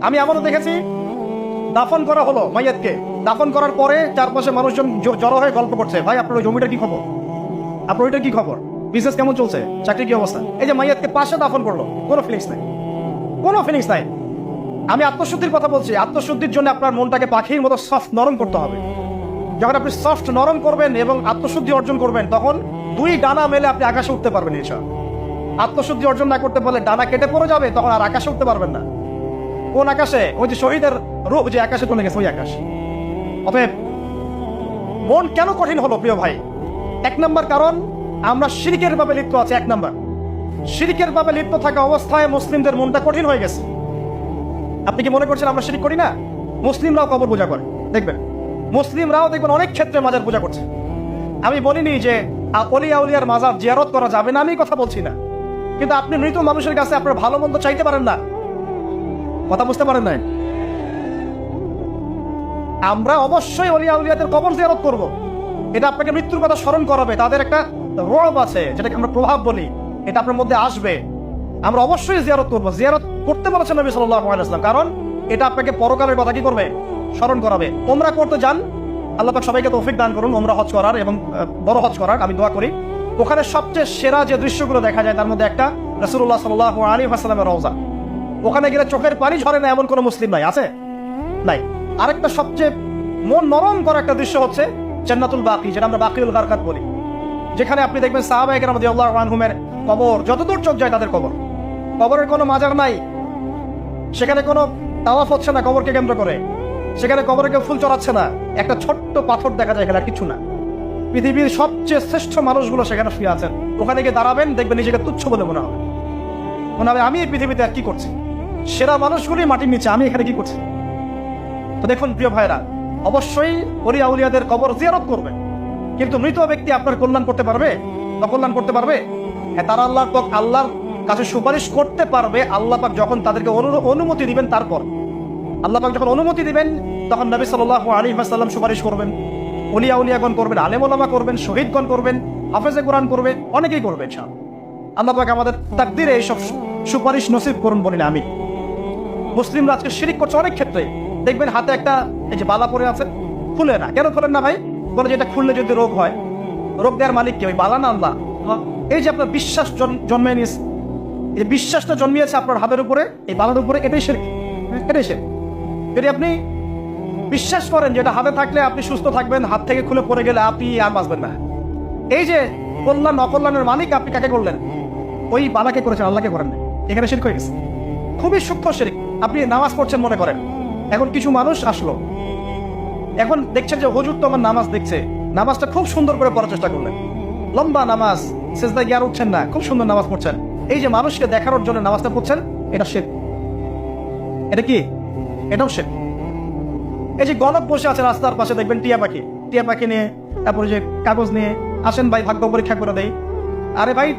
আমি এমনও দেখেছি, দাফন করা হলো মাইয়াতকে, দাফন করার পরে চারপাশে মানুষজন জড়ো হয়ে গল্প করছে, ভাই আপনার ওই জমিটার কি খবর, আপনার ওইটার কি খবর, বিজনেস কেমন চলছে, চাকরি কি অবস্থা। এই যে মাইয়াতকে পাশে দাফন করলো, কোনো ফিলিংস নাই, কোনো ফিলিংস নাই। আমি আত্মশুদ্ধির কথা বলছি। আত্মশুদ্ধির জন্য আপনার মনটাকে পাখির মতো সফট, নরম করতে হবে। যখন আপনি সফট, নরম করবেন এবং আত্মশুদ্ধি অর্জন করবেন, তখন 2 ডানা মেলে আপনি আকাশে উঠতে পারবেন ইনশাআল্লাহ। আত্মশুদ্ধি অর্জন না করতে পারলে ডানা কেটে পড়ে যাবে, তখন আর আকাশে উঠতে পারবেন না। কোন আকাশে? ওই যে শহীদের রূপ যে আকাশে চলে গেছে, ওই আকাশ। অতএব মন কেন কঠিন হলো প্রিয় ভাই? 1 নম্বর কারণ, আমরা শিরকের ভাবে লিপ্ত আছি। 1 নম্বর, শিরকের ভাবে লিপ্ত থাকা অবস্থায় মুসলিমদের মনটা কঠিন হয়ে গেছে। আপনি কি মনে করছেন আমরা শিরক করি না? মুসলিমরাও কবর পূজা করে, দেখবেন মুসলিমরাও দেখবেন অনেক ক্ষেত্রে মাজার পূজা করছে। আমি বলিনি যে ওলিয়া উলিয়ার মাজার জিয়ারত করা যাবে না, আমি কথা বলছি না, কিন্তু আপনি মৃত মানুষের কাছে আপনার ভালো মন্দ চাইতে পারেন না। কথা বুঝতে পারেন নাই? আমরা অবশ্যই ওলিয়া উলিয়াদের কবর জিয়ারত করব, এটা আপনাকে মৃত্যুর কথা স্মরণ করাবে। তাদের একটা রব আছে, যেটাকে আমরা প্রভাব বলি, এটা আপনার মধ্যে আসবে। আমরা অবশ্যই জিয়ারত করব। জিয়ারত করতে বলেছেন নবী সাল্লাল্লাহু আলাইহি ওয়াসাল্লাম, কারণ এটা আপনাকে পরকালের কথা কি করবে? স্মরণ করাবে। ওমরা করতে যান, আল্লাহ পাক সবাইকে তৌফিক দান করুন ওমরা হজ করার এবং বড় হজ করার, আমি দোয়া করি। ওখানে সবচেয়ে সেরা যে দৃশ্যগুলো দেখা যায় তার মধ্যে একটা রাসূলুল্লাহ সাল্লাল্লাহু আলাইহি ওয়াসাল্লামের রওজা। ওখানে গেলে চোখের পানি ঝরে না এমন কোনো মুসলিম নাই, আছে? নাই। আরেকটা সবচেয়ে মন নরম করা একটা দৃশ্য হচ্ছে জান্নাতুল বাকি, যেটা আমরা বাকিউল গারকাত বলি, যেখানে আপনি দেখবেন সাহাবায়ে কেরাম রাদিয়াল্লাহু আনহুমের কবর, যতদূর চোখ যায় তাদের কবর, কবরের কোনো মাজার নাই, সেখানে কোনো তাওয়াফ হচ্ছে না কবরকে কেন্দ্র করে, সেখানে কবরে কেউ ফুল চড়াচ্ছে না, একটা ছোট্ট পাথর দেখা যায়, এখানে আর কিছু না। পৃথিবীর সবচেয়ে শ্রেষ্ঠ মানুষগুলো সেখানে শুয়ে আছেন। ওখানে গিয়ে দাঁড়াবেন, দেখবেন নিজেকে তুচ্ছ বলে মনে হবে, মনে হবে আমি এই পৃথিবীতে আর কি করছি, সেরা মানুষগুলি মাটির নিচে, আমি এখানে কি করছি। তো দেখুন প্রিয় ভাইরা, অবশ্যই ওলি আউলিয়াদের কবর জিয়ারত করবেন, কিন্তু মৃত ব্যক্তি আপনার কল্যাণ করতে পারবে? অকল্যাণ করতে পারবে? হ্যাঁ, তারা আল্লাহর কাছে সুপারিশ করতে পারবে আল্লাহ পাক যখন তাদেরকে অনুমতি দিবেন। তারপর আল্লাহ পাক যখন অনুমতি দিবেন তখন নবী সাল্লাল্লাহু আলাইহি ওয়াসাল্লাম সুপারিশ করবেন, ওলি আউলিয়াগণ করবেন, আলেম ওলামা করবেন, শহীদগণ করবেন, হাফেজে কোরআন করবে, অনেকেই করবে ইনশাআল্লাহ। আল্লাহ পাক আমাদের তাকদীরে এইসব সুপারিশ নসিব করুন বলি না আমি। মুসলিমরা আজকে শিরিক করছে অনেক ক্ষেত্রে। দেখবেন হাতে একটা এই যে বালা পরে আছে, খুলে না। কেন খুলেন না ভাই? বলে যে এটা খুললে যদি রোগ হয়, রোগ দেওয়ার মালিক কে? ওই বালা না আল্লাহ? এই যে আপনার বিশ্বাস জন্মে নিয়েছে, এই বিশ্বাসটা জন্মিয়েছে আপনার হাতের উপরে, এই বালার উপরে, এটাই শিরক, এটাই শিরক। যদি আপনি বিশ্বাস করেন যে এটা হাতে থাকলে আপনি সুস্থ থাকবেন, হাত থেকে খুলে পড়ে গেলে আপনি আর বাঁচবেন না, এই যে কল্যাণ অকল্যাণের মালিক আপনি কাকে করলেন? ওই বালাকে করেছেন, আল্লাহকে করেন না। এখানে শিরক হয়ে গেছে, খুবই সূক্ষ্ম শিরক। আপনি নামাজ পড়ছেন মনে করেন, এখন কিছু মানুষ আসলো, এখন দেখছেন যে হুজুর তো আমার নামাজ দেখছে, নামাজটা খুব সুন্দর করে পড়ার চেষ্টা করলেন, লম্বা নামাজ, সেজদায় গিয়ে আর উঠছেন না, খুব সুন্দর নামাজ পড়ছেন। এই যে মানুষকে দেখানোর জন্য নামাজটা পড়ছেন, এটা শিরক। এটা কি? এটাও শিরক। এই যে গণক বসে আছে রাস্তার পাশে, দেখবেন টিয়া পাখি নিয়ে, তারপরে যে কাগজ নিয়ে আসেন ভাই ভাগ্য পরীক্ষা করে দেয়। আরে ভাই,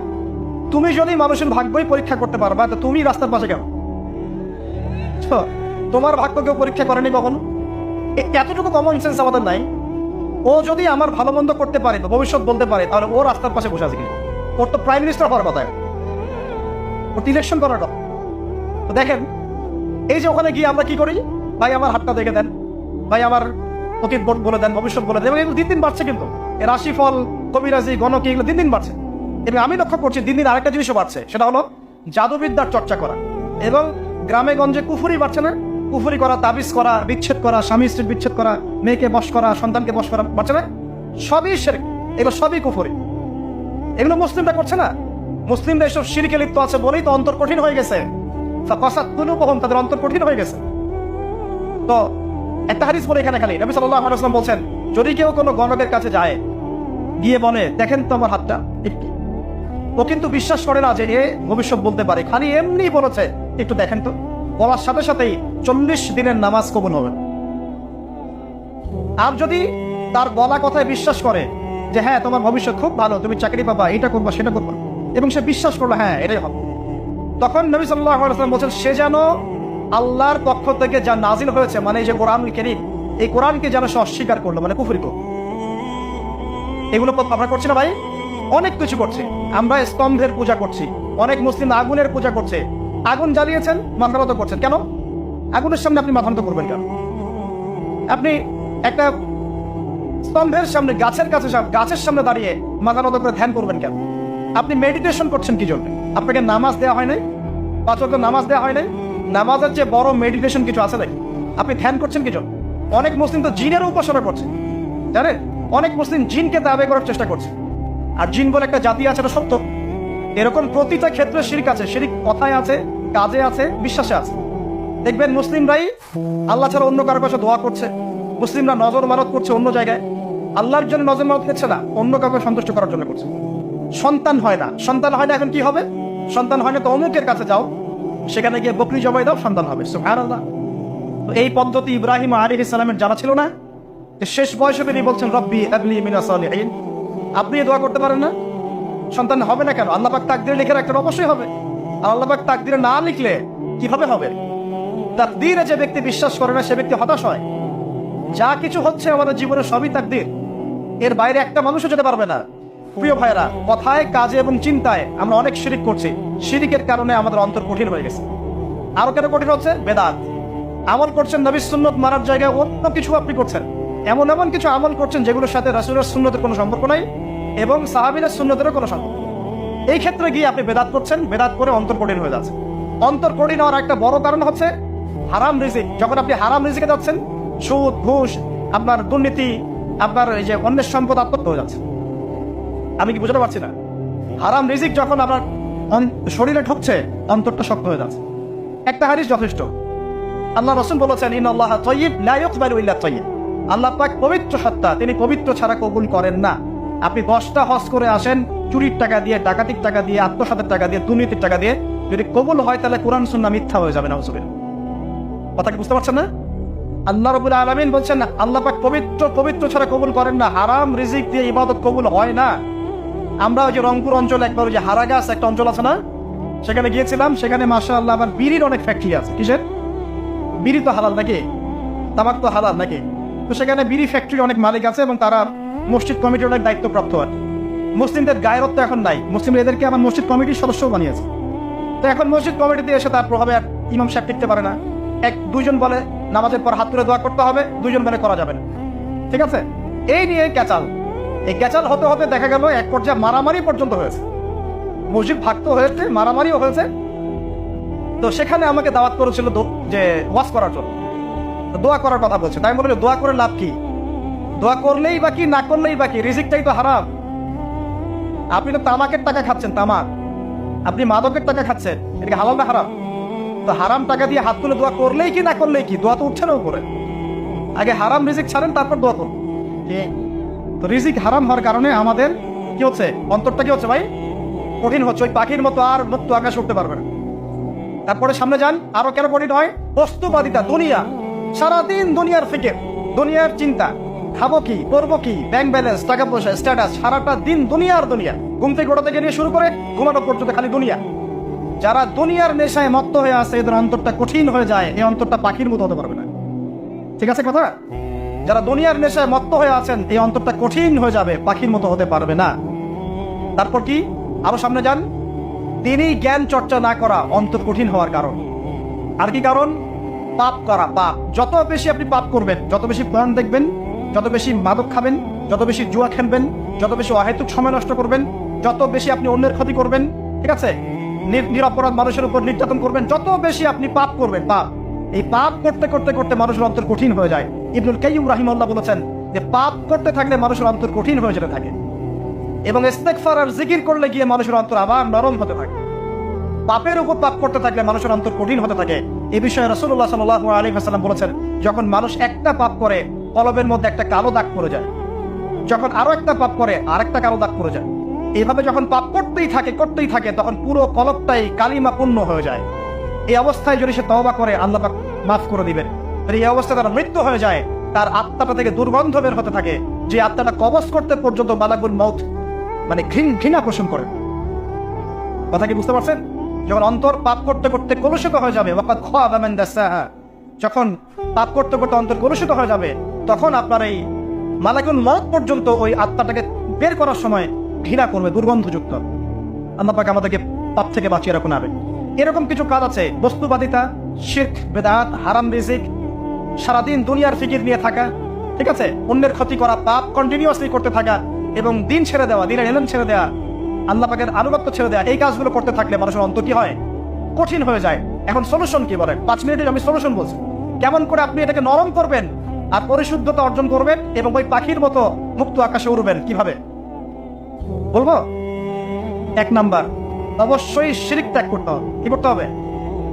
তুমি যদি মানুষের ভাগ্যই পরীক্ষা করতে পারবা তো তুমি রাস্তার পাশে কেন? তোমার ভাগ্য কেউ পরীক্ষা করেনি কখনো? এতটুকু কমন সেন্স আমাদের নাই? ও যদি আমার ভালো মন্দ করতে পারে, ভবিষ্যৎ বলতে পারে, তাহলে ও রাস্তার পাশে বসে আছে কিনা? ওর তো প্রাইম মিনিস্টার হওয়ার কথা, ওর ইলেকশন করার কথা। তো দেখেন, এই যে ওখানে গিয়ে আমরা কি করি, ভাই আমার হাতটা দেখে দেন, ভাই আমার অতীত বলে দেন, ভবিষ্যৎ বলে দেন। এবং এগুলো দিন দিন বাড়ছে, কিন্তু এর রাশিফল, কবিরাজি, গণক, এগুলো দিন দিন বাড়ছে। এবং আমি লক্ষ্য করছি দিন দিন আরেকটা জিনিসও বাড়ছে, সেটা হলো জাদুবিদ্যার চর্চা করা। এবং গ্রামে গঞ্জে কুফুরি বাড়ছে না? কুফুরি করা, তাবিজ করা, বিচ্ছেদ করা, স্বামী স্ত্রীর বিচ্ছেদ করা, মেয়েকে বশ করা, সন্তানকে বশ করা বাড়ছে না? সবই শিরক, এগুলো সবই কুফুরি। এগুলো মুসলিমরা করছে না। মুসলিমরা এসব শিরকে লিপ্ত আছে বলেই তো অন্তর কঠিন হয়ে গেছে, তাদের অন্তর কঠিন হয়ে গেছে। তো একটা হাদিস বলে এখানে খালি নবী সাল্লাল্লাহু আলাইহি ওয়াসাল্লাম বলছেন, যদি কেউ কোনো গণকের কাছে যায়, গিয়ে বলে দেখেন তো আমার হাতটা, ও কিন্তু বিশ্বাস করে না যে এ ভবিষ্যৎ বলতে পারে, খালি এমনি বলেছে একটু দেখেন তো, বলার সাথে সাথেই 40 দিনের নামাজ কবুল হবে। আর যদি তার বলা কথায় বিশ্বাস করে যে হ্যাঁ তোমার ভবিষ্যৎ খুব ভালো, তুমি চাকরি পাবা, এটা করবা, সেটা করবা, এবং সে বিশ্বাস করলো হ্যাঁ এটাই হবে, তখন নবী সাল্লাল্লাহু আলাইহি ওয়াসাল্লাম বলছেন সে যেন আল্লাহর পক্ষ থেকে যা নাজিল হয়েছে, মানে এই যে কোরআনুল কারীম, এই কোরআনকে যেন সে অস্বীকার করলো, মানে কুফরি করলো। এগুলো আমরা করছি না ভাই? অনেক কিছু করছি আমরা। স্তম্ভের পূজা করছি, অনেক মুসলিম আগুনের পূজা করছে। আগুন জ্বালিয়েছেন, মাথা নত করছেন কেন? আগুনের সামনে আপনি মাথা নত করবেন কেন? আপনি একটা স্তম্ভের সামনে, গাছের সামনে দাঁড়িয়ে মাথা নত করে ধ্যান করবেন কেন? আপনি মেডিটেশন করছেন কি জন্য? আপনাকে নামাজ দেওয়া হয় নাই? 5 ওয়াক্ত নামাজ দেওয়া হয় নাই? নামাজের যে বড় মেডিটেশন কিছু আছে নাকি? আপনি ধ্যান করছেন কি জন্য? অনেক মুসলিম তো জিনের উপাসনা করছে, জানেন? অনেক মুসলিম জিনকে দাবি করার চেষ্টা করছে। আর জিন বলে একটা জাতি আছে, এটা সত্য। এরকম প্রতিটা ক্ষেত্রে শিরক আছে। শিরক কথায় আছে, কাজে আছে, বিশ্বাসে আছে। দেখবেন মুসলিমরাই আল্লাহ ছাড়া অন্য কারো কাছে দোয়া করছে, মুসলিমরা নজর মানত করছে অন্য জায়গায়, আল্লাহর জন্য নজর মানত করছে না, অন্য কাউকে সন্তুষ্ট করার জন্য করছে। সন্তান হয় না, এখন কি হবে? সন্তান হয় না তো অমুকের কাছে যাও, সেখানে গিয়ে বকরি জবাই দাও, সন্তান হবে। সুবহানাল্লাহ। তো এই পদ্ধতি ইব্রাহিম আলাইহিস সালামের জানা ছিল না? শেষ বয়সে তিনি বলছেন রব্বি হাবলি মিনাস সালিহিন। আপনি দোয়া করতে পারেন না? সন্তান হবে না কেন? আল্লাহ পাক তাকদীরে লিখে রাখলেন, অবশ্যই হবে। আর আল্লাহ পাক তাকদীরে না লিখলে কিভাবে হবে? তাকদীরে যে ব্যক্তি বিশ্বাস করে না সে ব্যক্তি হতাশ হয়। যা কিছু হচ্ছে আমাদের জীবনে সবই তাকদীর, এর বাইরে একটা মানুষও যেতে পারবে না। প্রিয় ভাইরা, কথায়, কাজে এবং চিন্তায় আমরা অনেক শিরিক করছি। শিরিকের কারণে আমাদের অন্তর কঠিন হয়ে গেছে। আরো কেন কঠিন হচ্ছে? বেদাত। আমল করছেন নবীর সুন্নত মানার জায়গায় অন্য কিছু আপনি করছেন, এমন কিছু আমল করছেন যেগুলোর সাথে রাসূলের সুন্নতের কোনো সম্পর্ক নাই। এবং সাহাবীদের সুন্নতেরও কোনো সঙ্গে। এই ক্ষেত্রে গিয়ে আপনি বেদাত করছেন, বেদাত করে অন্তর কঠিন হয়ে যাচ্ছে। অন্তর কঠিন হওয়ার একটা বড় কারণ হচ্ছে হারাম রিজিক। যখন আপনি হারাম রিজিকে যাচ্ছেন, সুদ, ঘুষ, আপনার দুর্নীতি, আপনার এই যে অন্যের সম্পদ আত্মহত্যা হয়ে যাচ্ছে। আমি কি বুঝতে পারছি না? হারাম রিজিক যখন আপনার শরীরে ঢুকছে, অন্তরটা শক্ত হয়ে যাচ্ছে। একটা হাদিস যথেষ্ট। আল্লাহ রাসূল বলেছেন, ইন্নাল্লাহা তাইয়্যিব লা ইয়াকবালু ইল্লা তাইয়্যিব। আল্লাহ পাক পবিত্র সত্তা, তিনি পবিত্র ছাড়া কবুল করেন না। আপনি 10টা হজ করে আসেন, চুরির টাকা দিয়ে, ডাকাতির টাকা দিয়ে, আত্মসাতের টাকা দিয়ে, দুর্নীতির টাকা দিয়ে, যদি কবুল হয় তাহলে কোরআন সুন্নাহ মিথ্যা হয়ে যাবে। নাউজুবিল্লাহ। কথা কি বুঝতে পারছেন না? আল্লাহ রাব্বুল আলামিন বলছেন, আল্লাহ পাক পবিত্র ছাড়া কবুল করেন না। হারাম রিজিক দিয়ে ইবাদত কবুল হয় না। আমরা ওই যে রংপুর অঞ্চলে একবার ওই যে হারাগাছ একটা অঞ্চল আছে না, সেখানে গিয়েছিলাম। সেখানে মাশাআল্লাহ আবার বিড়ির অনেক ফ্যাক্টরি আছে। কিসের? বিড়ি তো হালাল নাকি? তামাক তো হালাল নাকি? তো সেখানে বিড়ি ফ্যাক্টরি অনেক মালিক আছে এবং তারা মসজিদ কমিটির অনেক দায়িত্বপ্রাপ্ত হয়। মুসলিমদের গায়রত্ব এখন নাই। মুসলিমরা এদেরকে আমার মসজিদ কমিটির সদস্য বানিয়েছে। তো এখন মসজিদ কমিটিতে এসে তার প্রভাবে আর ইমাম সাহেব টিকতে পারে না। দুইজন বলে নামাজের পর হাত তুলে দোয়া করতে হবে, দুইজন বলে করা যাবে না। ঠিক আছে, এই নিয়ে ক্যাচাল। এই ক্যাচাল হতে হতে দেখা গেল এক পর্যায়ে মারামারি পর্যন্ত হয়েছে। মসজিদ ভাগ তো হয়েছে, মারামারিও হয়েছে। তো সেখানে আমাকে দাওয়াত করেছিল যে ওয়াজ করার জন্য। দোয়া করার কথা বলছে। তাই বলে দোয়া করে লাভ কি? দোয়া করলেই বা কি, না করলেই বা কি? রিজিকটাই তো হারাম। আপনি তো তামাকের টাকা খাচ্ছেন, তামাক। আপনি মাদকের টাকা খাচ্ছেন, এটা হালাল না হারাম? তো হারাম টাকা দিয়ে হাত তুলে দোয়া করলেই কি, না করলেই কি? দোয়া তো উঠছে না উপরে। আগে হারাম রিজিক ছাড়েন, তারপর দোয়া করুন। তো রিজিক হারাম হওয়ার কারণে আমাদের কি হচ্ছে? অন্তরটা কি হচ্ছে ভাই? কঠিন হচ্ছে। ওই পাখির মতো আর মুক্ত আকাশে উঠতে পারবে না। তারপরে সামনে যান, আরো কেন কঠিন হয়? বস্তুবাদিতা, দুনিয়া। সারাদিন দুনিয়ার ফিকির, দুনিয়ার চিন্তা। খাবো কি, করবো কি, ব্যাংক ব্যালেন্স, টাকা পয়সা, স্ট্যাটাস, সারাটা দিন দুনিয়ার দুনিয়া। ঘুম থেকে ওঠা থেকে নিয়ে শুরু করে ঘুমানো পর্যন্ত খালি দুনিয়া। যারা দুনিয়ার নেশায় মত্ত হয়ে আছে, এদের অন্তরটা কঠিন হয়ে যায়। এই অন্তরটা পাখির মতো হতে পারবে না। ঠিক আছে কথা? যারা দুনিয়ার নেশায় মত্ত হয়ে আছেন, এই অন্তরটা কঠিন হয়ে যাবে, পাখির মতো হতে পারবে না। তারপর কি? আরো সামনে যান, তিনি জ্ঞান চর্চা না করা অন্তর কঠিন হওয়ার কারণ। আর কি কারণ? পাপ করা, পাপ। যত বেশি আপনি পাপ করবেন, যত বেশি কোরআন দেখবেন, যত বেশি মাদক খাবেন, যত বেশি জুয়া খেলবেন, যত বেশি অহেতুক সময় নষ্ট করবেন, যত বেশি আপনি অন্যের ক্ষতি করবেন, ঠিক আছে, নিরপরাধ মানুষের উপর নির্যাতন করবেন, যত বেশি আপনি পাপ করবেন, পাপ। এই পাপ করতে করতে করতে মানুষের অন্তর কঠিন হয়ে যায়। ইবনুল কাইয়্যিম রাহিমাহুল্লাহ বলেছেন যে পাপ করতে থাকলে মানুষের অন্তর কঠিন হয়ে যেতে থাকে এবং ইস্তেগফার আর জিকির করলে গিয়ে মানুষের অন্তর আবার নরম হতে থাকে। পাপের উপর পাপ করতে থাকলে মানুষের অন্তর কঠিন হতে থাকে। এই বিষয়ে রাসূলুল্লাহ সাল্লাল্লাহু আলাইহি ওয়াসাল্লাম বলেছেন, যখন মানুষ একটা পাপ করে কলবের মধ্যে একটা কালো দাগ পড়ে যায়, যখন আরো একটা পাপ করে আরেকটা কালো দাগ পড়ে যায়। এইভাবে যখন পাপ করতেই থাকে তখন পুরো কলবটাই কালিমা পূর্ণ হয়ে যায়। এই অবস্থায় যদি সে তওবা করে, আল্লাহ পাক মাফ করে দিবেন। এই অবস্থায় তার মৃত্যু হয়ে যায়, তার আত্মাটা থেকে দুর্গন্ধ বের হতে থাকে, যে আত্মাটা কবজ করতে পর্যন্ত মালাকুল মউত মানে ঘৃণা পোষণ করে। কথা কি বুঝতে পারছেন? যখন অন্তর পাপ করতে করতে কলুষিত হয়ে যাবে, ওয়াকাদ খাবা মান দাসাহা, যখন পাপ করতে করতে অন্তর কলুষিত হয়ে যাবে, তখন আপনার এই মালাকুল মউত পর্যন্ত ওই আত্মাটাকে বের করার সময় ঘৃণা করবে, দুর্গন্ধযুক্ত। আল্লাহ পাক আমাদেরকে পাপ থেকে বাঁচিয়ে রাখুন। হবে এরকম কিছু কাজ আছে, বস্তুবাদিতা, শিরক, বেদাত, হারাম রিজিক, সারাদিন দুনিয়ার ফিকির নিয়ে থাকা, ঠিক আছে, অন্যের ক্ষতি করা, পাপ কন্টিনিউয়াসলি করতে থাকা এবং দিন ছেড়ে দেওয়া, দিনের এলেম ছেড়ে দেওয়া, আল্লাহ পাকের আনুগত্য ছেড়ে দেওয়া। এই কাজগুলো করতে থাকলে মানুষের অন্তর কি হয়? কঠিন হয়ে যায়। এখন সলিউশন কি বলেন? 5 মিনিটে আমি সলিউশন বলছি। কেমন করে আপনি এটাকে নরম করবেন আর পরিশুদ্ধতা অর্জন করবেন এবং ওই পাখির মতো মুক্ত আকাশে উড়বেন, কিভাবে বলবো? 1 নাম্বার, অবশ্যই শিরক ত্যাগ করতে হবে। কি করতে হবে?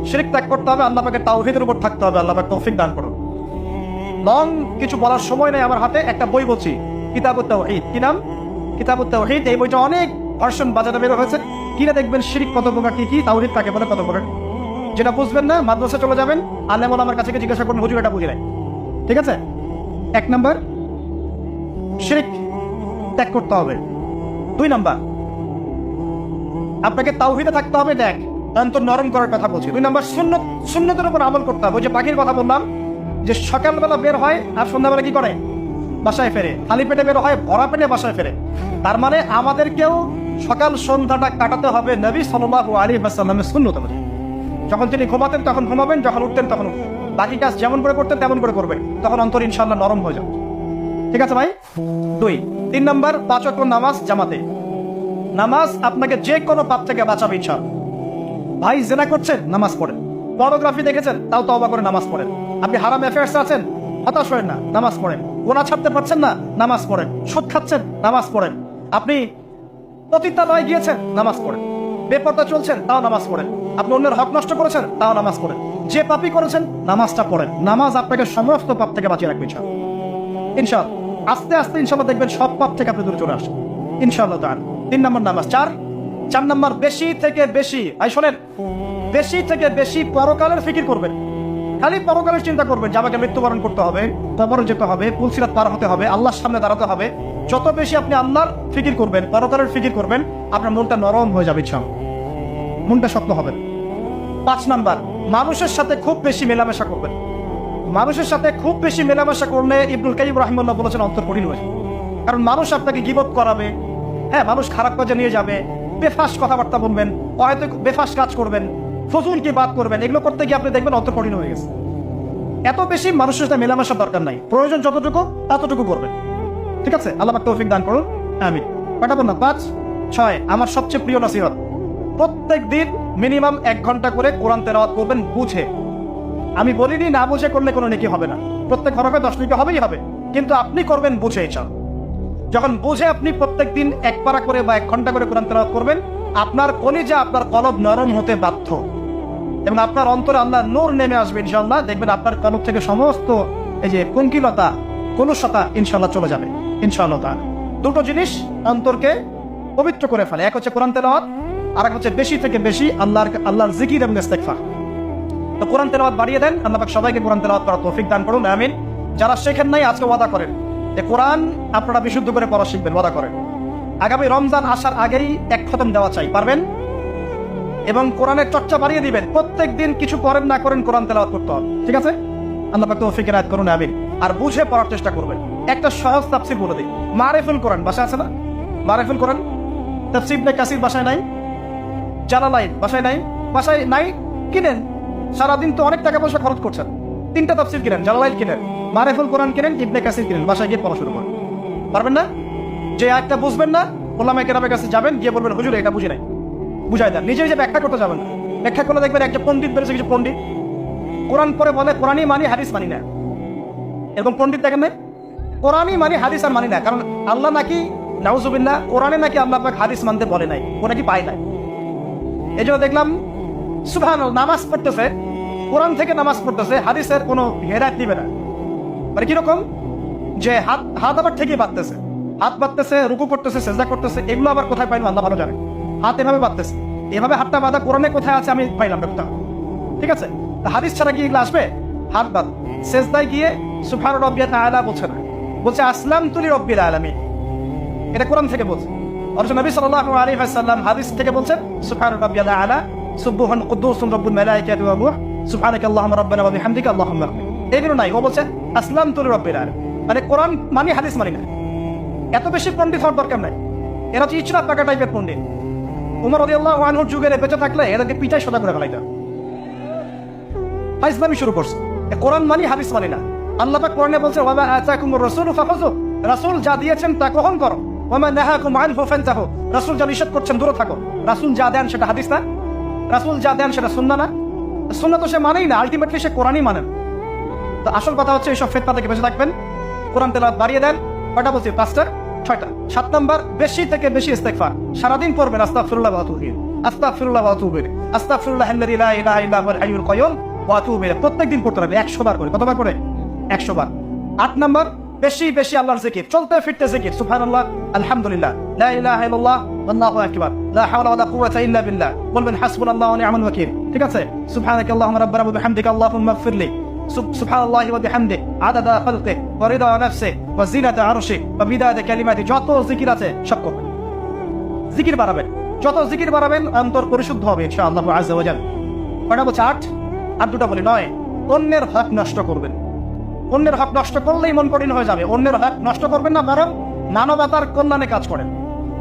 শিরক ত্যাগ করতে হবে। আল্লাহ পাকের তাওহীদের উপর থাকতে হবে। আল্লাহ পাক তৌফিক দান করুন। লং কিছু বলার সময় নেই আমার হাতে। একটা বই বলছি, কিতাবুত তাওহীদ। কি নাম? কিতাবুত তাওহীদ। এই বইটা অনেক ভার্সন বাজারে বের হয়েছে। কিনে দেখবেন শিরক কত প্রকার, কি তাওহীদ কাকে বলে, কত প্রকার। যেটা বুঝবেন না, মাদ্রাসা চলে যাবেন, আলেম ওলামার কাছে জিজ্ঞাসা করুন, হুজুর এটা বুঝি নাই। ঠিক আছে? 1 নাম্বার, শিরক ত্যাগ করতে হবে। 2 নাম্বার, আপনাকে তাওহীদে থাকতে হবে। দেখ, অন্তর নরম করার কথা বলছি। 2 নাম্বার, সুন্নতের উপর আমল করতে হবে। ওই যে পাখির কথা বললাম, যে সকালবেলা বের হয় আর সন্ধ্যাবেলা কি করে? বাসায় ফেরে। খালি পেটে বের হয়, ভরা পেটে বাসায় ফেরে। তার মানে আমাদেরকেও সকাল সন্ধ্যাটা কাটাতে হবে নবী সাল্লাল্লাহু আলাইহি ওয়াসাল্লামের সুন্নত অনুযায়ী। যখন তিনি ঘুমাতেন তখন ঘুমাবেন, যখন উঠতেন তখন উঠবেন। বাকি কাজ যেমন করে করতেন তেমন করে করবেন, তখন অন্তর ইনশাআল্লাহ নরম হয়ে যাবে। ঠিক আছে ভাই? 2 3 নাম্বার 5 ওয়াক্ত নামাজ জামাতে। নামাজ আপনাকে যে কোনো পাপ থেকে বাঁচাবে ইনশাআল্লাহ। ভাই জেনা করছেন, নামাজ পড়েন। পর্নোগ্রাফি দেখেছেন, তাও তওবা করে নামাজ পড়েন। আপনি হারাম অ্যাফেয়ার্স আছেন, হতাশ হয়েন না, নামাজ পড়েন। গুনাহ ছাড়তে পারছেন না, নামাজ পড়েন। সুদ খাচ্ছেন, নামাজ পড়েন। আপনি পতিতালয়ে গিয়েছেন, নামাজ পড়েন। বেপরদা চলছেন, তাও নামাজ পড়েন। আপনি অন্যের হক নষ্ট করেছেন, তাও নামাজ পড়েন। যে পাপই করেছেন, নামাজটা পড়েন। নামাজ আপনাকে সমস্ত পাপ থেকে বাঁচিয়ে রাখবে ইনশাআল্লাহ। ইনশাআল্লাহ আস্তে আস্তে ইনশাআল্লাহ দেখবেন সব পাপ থেকে আপনি দূরে চলে আসেন ইনশাআল্লাহ তাআলা। 3 নম্বর নামাজ। 4 নম্বর বেশি থেকে বেশি, শোনেন, বেশি থেকে বেশি পরকালের ফিকির করবেন। খালি পরকালের চিন্তা করবেন যে আমাকে মৃত্যুবরণ করতে হবে, কবরে যেতে হবে, পুলসিরাত পার হতে হবে, আল্লাহর সামনে দাঁড়াতে হবে। যত বেশি আপনি আল্লাহর ফিকির করবেন, পরকালের ফিকির করবেন, আপনার মনটা নরম হয়ে যাবে ইনশাআল্লাহ, মনটা শক্ত হবে। 5 নাম্বার মানুষের সাথে খুব বেশি মেলামেশা করবেন। মানুষের সাথে খুব বেশি মেলামেশা করলে ইবনুল কাইয়িম রাহিমাহুল্লাহ বলেছেন অন্তর কঠিন হয়ে যাবে। কারণ মানুষ আপনাকে গীবত করাবে, হ্যাঁ, মানুষ খারাপ কাজে নিয়ে যাবে, বেফাস কথাবার্তা বলবেন, হয়তো বেফাস কাজ করবেন, ফজুল কি বাদ করবেন। এগুলো করতে গিয়ে আপনি দেখবেন অন্তর কঠিন হয়ে গেছে। এত বেশি মানুষের সাথে মেলামেশার দরকার নাই, প্রয়োজন যতটুকু ততটুকু করবেন। ঠিক আছে? আল্লাহ পাক তৌফিক দান করুন, আমিন। কটা বললাম? 5 6। আমার সবচেয়ে প্রিয় নসিহত, প্রত্যেক দিন মিনিমাম 1 ঘন্টা করে কোরআন তেলাওয়াত করবেন বুঝে। আমি বলিনি না বুঝে করলে কোনো নেকি হবে না, প্রত্যেক হরফে 10 নেকি হবেই হবে, কিন্তু আপনি করবেন বুঝে। ইনশাআল্লাহ যখন বুঝে আপনি প্রত্যেক দিন 1 পারা করে বা 1 ঘন্টা করে কোরআন তেলাওয়াত করবেন, আপনার কলিজা, আপনার কলব নরম হতে বাধ্য এবং আপনার অন্তরে আল্লাহর নূর নেমে আসবে ইনশাআল্লাহ। দেখবেন আপনার কলব থেকে সমস্ত এই যে কুঙ্কিলতা, কলুষতা ইনশাআল্লাহ চলে যাবে ইনশাআল্লাহ তাআলা। দুটো জিনিস অন্তরকে পবিত্র করে ফেলে, এক হচ্ছে কোরআন তেলাওয়াত, আর এক হচ্ছে বেশি থেকে বেশি আল্লাহর জিকির এবং ইস্তেগফার। তো কোরআন তেলাওয়াত বাড়িয়ে দেন, আল্লাহ পাক সবাইকে কোরআন তেলাওয়াত করার তৌফিক দান করুন, আমিন। যারা শেখেন নাই আজকে ওয়াদা করেন যে কোরআন আপনারা বিশুদ্ধ করে পড়া শিখবেন, ওয়াদা করেন। আগামী রমজান আসার আগেই 1 খতম দেওয়া চাই, পারবেন? এবং কোরআনের চর্চা বাড়িয়ে দিবেন, প্রত্যেক দিন কিছু করেন না করেন কোরআন তেলাওয়াত করতে হবে, ঠিক আছে? আল্লাহ পাক তৌফিক এনায়েত করুন, আমিন। আর বুঝে পড়ার চেষ্টা করবেন। একটা সহজ তাফসীর বলে দিই, মারিফুল কোরআন বাসায় আছে না? মারিফুল কোরআন তাফসীর ইবনে কাসির বাসায় নাই? জালালাইন বাসায় নাই? বাসায় নাই, কিনেন। সারাদিন তো অনেক টাকা পয়সা খরচ করছেন, 3টা তাফসীর কিনেন, জালালাইন কিনেন, মারিফুল কোরআন কিনেন, ইবনে কাসির কিনেন, বাসায় গিয়ে পড়া শুরু করেন। পারবেন না? যে একটা বুঝবেন না, ওলামায়ে কেরামের কাছে যাবেন, গিয়ে বলবেন হুজুর এটা বুঝি নাই, বুঝাই দেন। নিজে যে ব্যাখ্যা করতে যাবেন না, ব্যাখ্যা করলে দেখবেন একটা পণ্ডিত বেড়েছে, কিছু পণ্ডিত কোরআন পরে বলে কোরআনই মানি হাদিস মানি না, এরকম পণ্ডিত দেখেন না? কোরআনই মানি হাদিস আর মানি না, কারণ আল্লাহ নাকি নাউজুবিল্লাহ কোরআনে নাকি আল্লাহ পাক হাদিস মানতে বলে নাই, ও নাকি পায় নাই। এই জন্য দেখলাম সুবহানাল্লাহ নামাজ পড়তেছে, কোরআন থেকে নামাজ পড়তেছে, হাদিসের কোনো হেদায়েত দিবে না। মানে কিরকম যে হাত আবার ঠিকই বাঁধতেছে, হাত বাঁধতেছে, রুকু করতেছে, সেজদা করতেছে, এগুলো আবার কোথায় পাইলাম আল্লাহ ভালো জানে। হাত এভাবে বাঁধতেছে, এভাবে হাতটা বাঁধা কোরআনে কোথায় আছে আমি পাইলাম না কোথাও, ঠিক আছে? হাদিস ছাড়া কি এগুলো আসবে? হাত বাঁধ, সেজদায় গিয়ে সুবহান রাব্বিয়াল আলা বলছে না, বলছে আসলামতু লিরাব্বিল আলামিন, এটা কোরআন থেকে বলছে। অথচ নবী সাল্লাল্লাহু আলাইহি ওয়াসাল্লাম হাদিস থেকে বলছেন সুবহান রাব্বিয়াল আলা সুবহান কুদ্দুসুন রব্বুল মালাইকাতি ওয়া রূহ সুবহানাকাল্লাহুম্মা রাব্বানা ওয়া বিহামদিকা আল্লাহুম্মা আমিন। এগুলো নাই, ও বলছে আসলামতু লিরাব্বিল আলামিন, মানে কোরআন মানি হাদিস মানি না। এত বেশি পণ্ডিত হওয়ার দরকার নাই, এরা হচ্ছে ইচরা পাকা টাইপের পণ্ডিত। উমর রাদিয়াল্লাহু আনহুর যুগে বেঁচে থাকলে এদেরকে পিটাই সোজা করে ফেলাইতো, ফাইজলামি শুরু করছে। কোরআন মানি হাদিস মানি না। আল্লাহ পাক কোরআনে বলছে ওয়া মা আতাকুমুর রাসূলু ফাখুযু, রাসূল যা দিয়েছেন তা গ্রহণ করো, ওয়া মা নাহাকুম আনহু ফান্তাহু, রাসূল যা নিষেধ করছেন দূরে থাকো। রাসূল যা দেন সেটা হাদিস না, রাসূল যা দেন সেটা সুন্নাহ না। সুন্নাহ তো সে মানেই না, আলটিমেটলি সে কোরআনই মানেন। তো আসল কথা হচ্ছে এইসব ফিতনা থেকে বেঁচে থাকবেন, কোরআন তেলাওয়াত বাড়িয়ে দেন। কয়টা বলছি? 5টা 6টা। 7 নাম্বার বেশি থেকে বেশি ইস্তেগফার, সারাদিন পড়বেন আস্তাগফিরুল্লাহ ওয়া আতুবু ইলাইহি, আস্তাগফিরুল্লাহ ওয়া আতুবু ইলাইহি, আস্তাগফিরুল্লাহাল্লাযী লা ইলাহা ইল্লা হুয়াল হাইয়ুল কাইয়্যুম ওয়া আতুবু ইলাইহি। প্রত্যেকদিন পড়তে হবে 100 বার করে। কতবার করে? 100 বার। 8 নাম্বার বেশি বেশি আল্লাহর জিকির, চলতে ফিরতে জিকির, সুবহানাল্লাহ, আলহামদুলিল্লাহ, লা ইলাহা ইল্লাল্লাহ, আল্লাহু আকবার, লা হাওলা ওয়ালা কুওয়াতা ইল্লা বিল্লাহ। বলবেন হাসবুনাল্লাহু ওয়া নি'মাল ওয়াকিল, ঠিক আছে? সুবহানাকাল্লাহুম্মা রাব্বানা ওয়া বিহামদিকা আল্লাহুম্মা ইগফিরলি, সুবহানাল্লাহি ওয়া বিহামদিহি আদাদা খালকিহি ওয়া রিদা নাফসিহি ওয়া জিনাতা আরশিহি ওয়া বিদাদা কালিমাতিহি। যত জিকির আছে সব করবেন, জিকির বাড়াবেন। যত জিকির বাড়াবেন অন্তর পরিশুদ্ধ হবে ইনশাআল্লাহ আযজা ওয়া জাল। কয়টা বলছে? 8। আর 2টা বলি 9। অন্যের হক নষ্ট করবেন। অন্যের হক নষ্ট করলেই মন কঠিন হয়ে যাবে। অন্যের হক নষ্ট করবেন না, বরং মানবতার কল্যাণে কাজ করেন।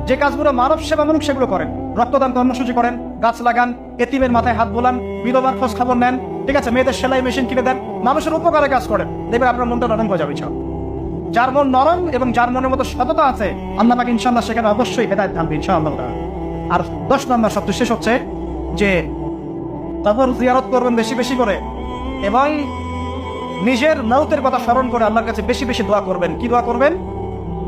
যে কাজগুলো মানব সেবামূলক সেগুলো করেন। রক্তদান কর্মসূচি করেন, গাছ লাগান, এতিমের মাথায় হাত বোলান, বিধবার খোঁজ খবর নেন, ঠিক আছে? মেয়েদের সেলাই মেশিন কিনে দেন, মানুষের উপকারে কাজ করেন, দেখবেন আপনার মনটা নরম হয়ে যাবে। যার মন নরম এবং যার মনের মতো সততা আছে, আল্লাহ পাক ইনশাআল্লাহ সেখানে অবশ্যই হেদায়েত দান ইনশাআল্লাহ। আর 10 নম্বর সবচেয়ে শেষ হচ্ছে যে কবর জিয়ারত করবেন বেশি বেশি করে, এবং নিজের মাউতের কথা স্মরণ করে আল্লাহর কাছে বেশি বেশি দোয়া করবেন। কি দোয়া করবেন?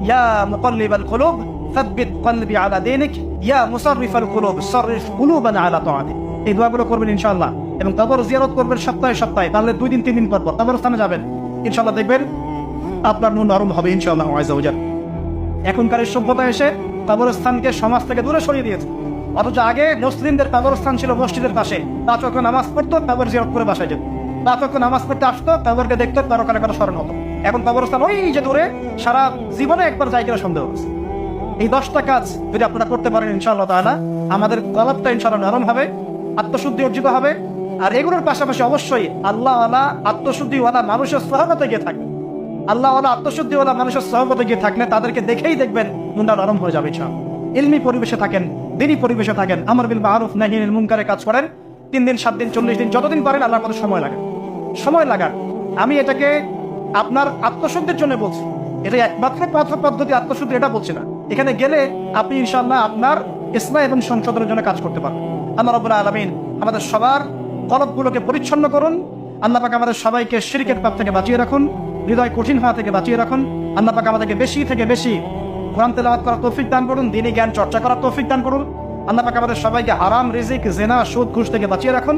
ইয়া মুকাল্লিবাল কুলুব সাব্বিত কলবি আলা দীনিক, ইয়া মুসাররিফাল কুলুব সাররিফ কুলুবানা আলা তাআতিক। এই দোয়াগুলো করবেন ইনশাআল্লাহ, এবং কবর জিয়ারত করবেন সপ্তাহে সপ্তাহে। তাহলে 2 দিন 3 দিন পর পর কবরস্থানে যাবেন, ইনশাআল্লাহ দেখবেন আপনার মন নরম হবে ইনশাআল্লাহ আযজা ওয়া জাল। এখনকার এই সভ্যতা এসে কবরস্থানকে সমাজ থেকে দূরে সরিয়ে দিয়েছে, অথচ আগে মুসলিমদের কবরস্থান ছিল মসজিদের পাশে। 5 ওয়াক্ত নামাজ পড়তো, কবর জিয়ারত করে বাসায় যেত। 5 ওয়াক্ত নামাজ পড়তে আসতো, কবরকে দেখতো, পরকালের কথা স্মরণ হতো। এখন কবরস্থান ওই যে দূরে, সারা জীবনে একবার যায় কিনা সন্দেহ আছে। এই 10টা কাজ যদি আপনারা করতে পারেন ইনশাআল্লাহ তাআলা, আমাদের কলবটা ইনশাআল্লাহ নরম হবে, আত্মশুদ্ধি অর্জিত হবে। আর এগুলোর পাশাপাশি অবশ্যই আল্লাহওয়ালা আত্মশুদ্ধিওয়ালা মানুষের সহবতে গিয়ে থাকবে। আল্লাহওয়ালা আত্মশুদ্ধিওয়ালা মানুষের সহবতে গিয়ে থাকলে তাদেরকে দেখেই দেখবেন মনটা নরম হয়ে যাবে ইনশাআল্লাহ। ইলমি পরিবেশে থাকেন, দ্বীনি পরিবেশে থাকেন, আমর বিল মারুফ নাহি আনিল মুনকারের কাজ করেন। 3 দিন 7 দিন 40 দিন যতদিন পারেন আল্লাহর পথে সময় লাগান। আমি এটাকে আপনার আত্মশুদ্ধির জন্য বলছি, এটা একমাত্র পদ্ধতি আত্মশুদ্ধি এটা বলছি না। এখানে গেলে আপনি ইনশাআল্লাহ আপনার ইসলাহ এবং সংশোধনের জন্য কাজ করতে পারবেন। আল্লাহ রাব্বুল আলামিন আমাদের সবার কলবগুলোকে পরিচ্ছন্ন করুন। আল্লাহ পাক আমাদের সবাইকে শিরকের পাপ থেকে বাঁচিয়ে রাখুন, হৃদয় কঠিন হওয়া থেকে বাঁচিয়ে রাখুন। আল্লাহ পাক আমাদেরকে বেশি থেকে বেশি কোরআন তেলাওয়াত করার তৌফিক দান করুন, দ্বীনি জ্ঞান চর্চা করার তৌফিক দান করুন। আল্লাহ পাক আমাদের সবাইকে হারাম রিজিক, জিনা, সুদ, ঘুষ থেকে বাঁচিয়ে রাখুন।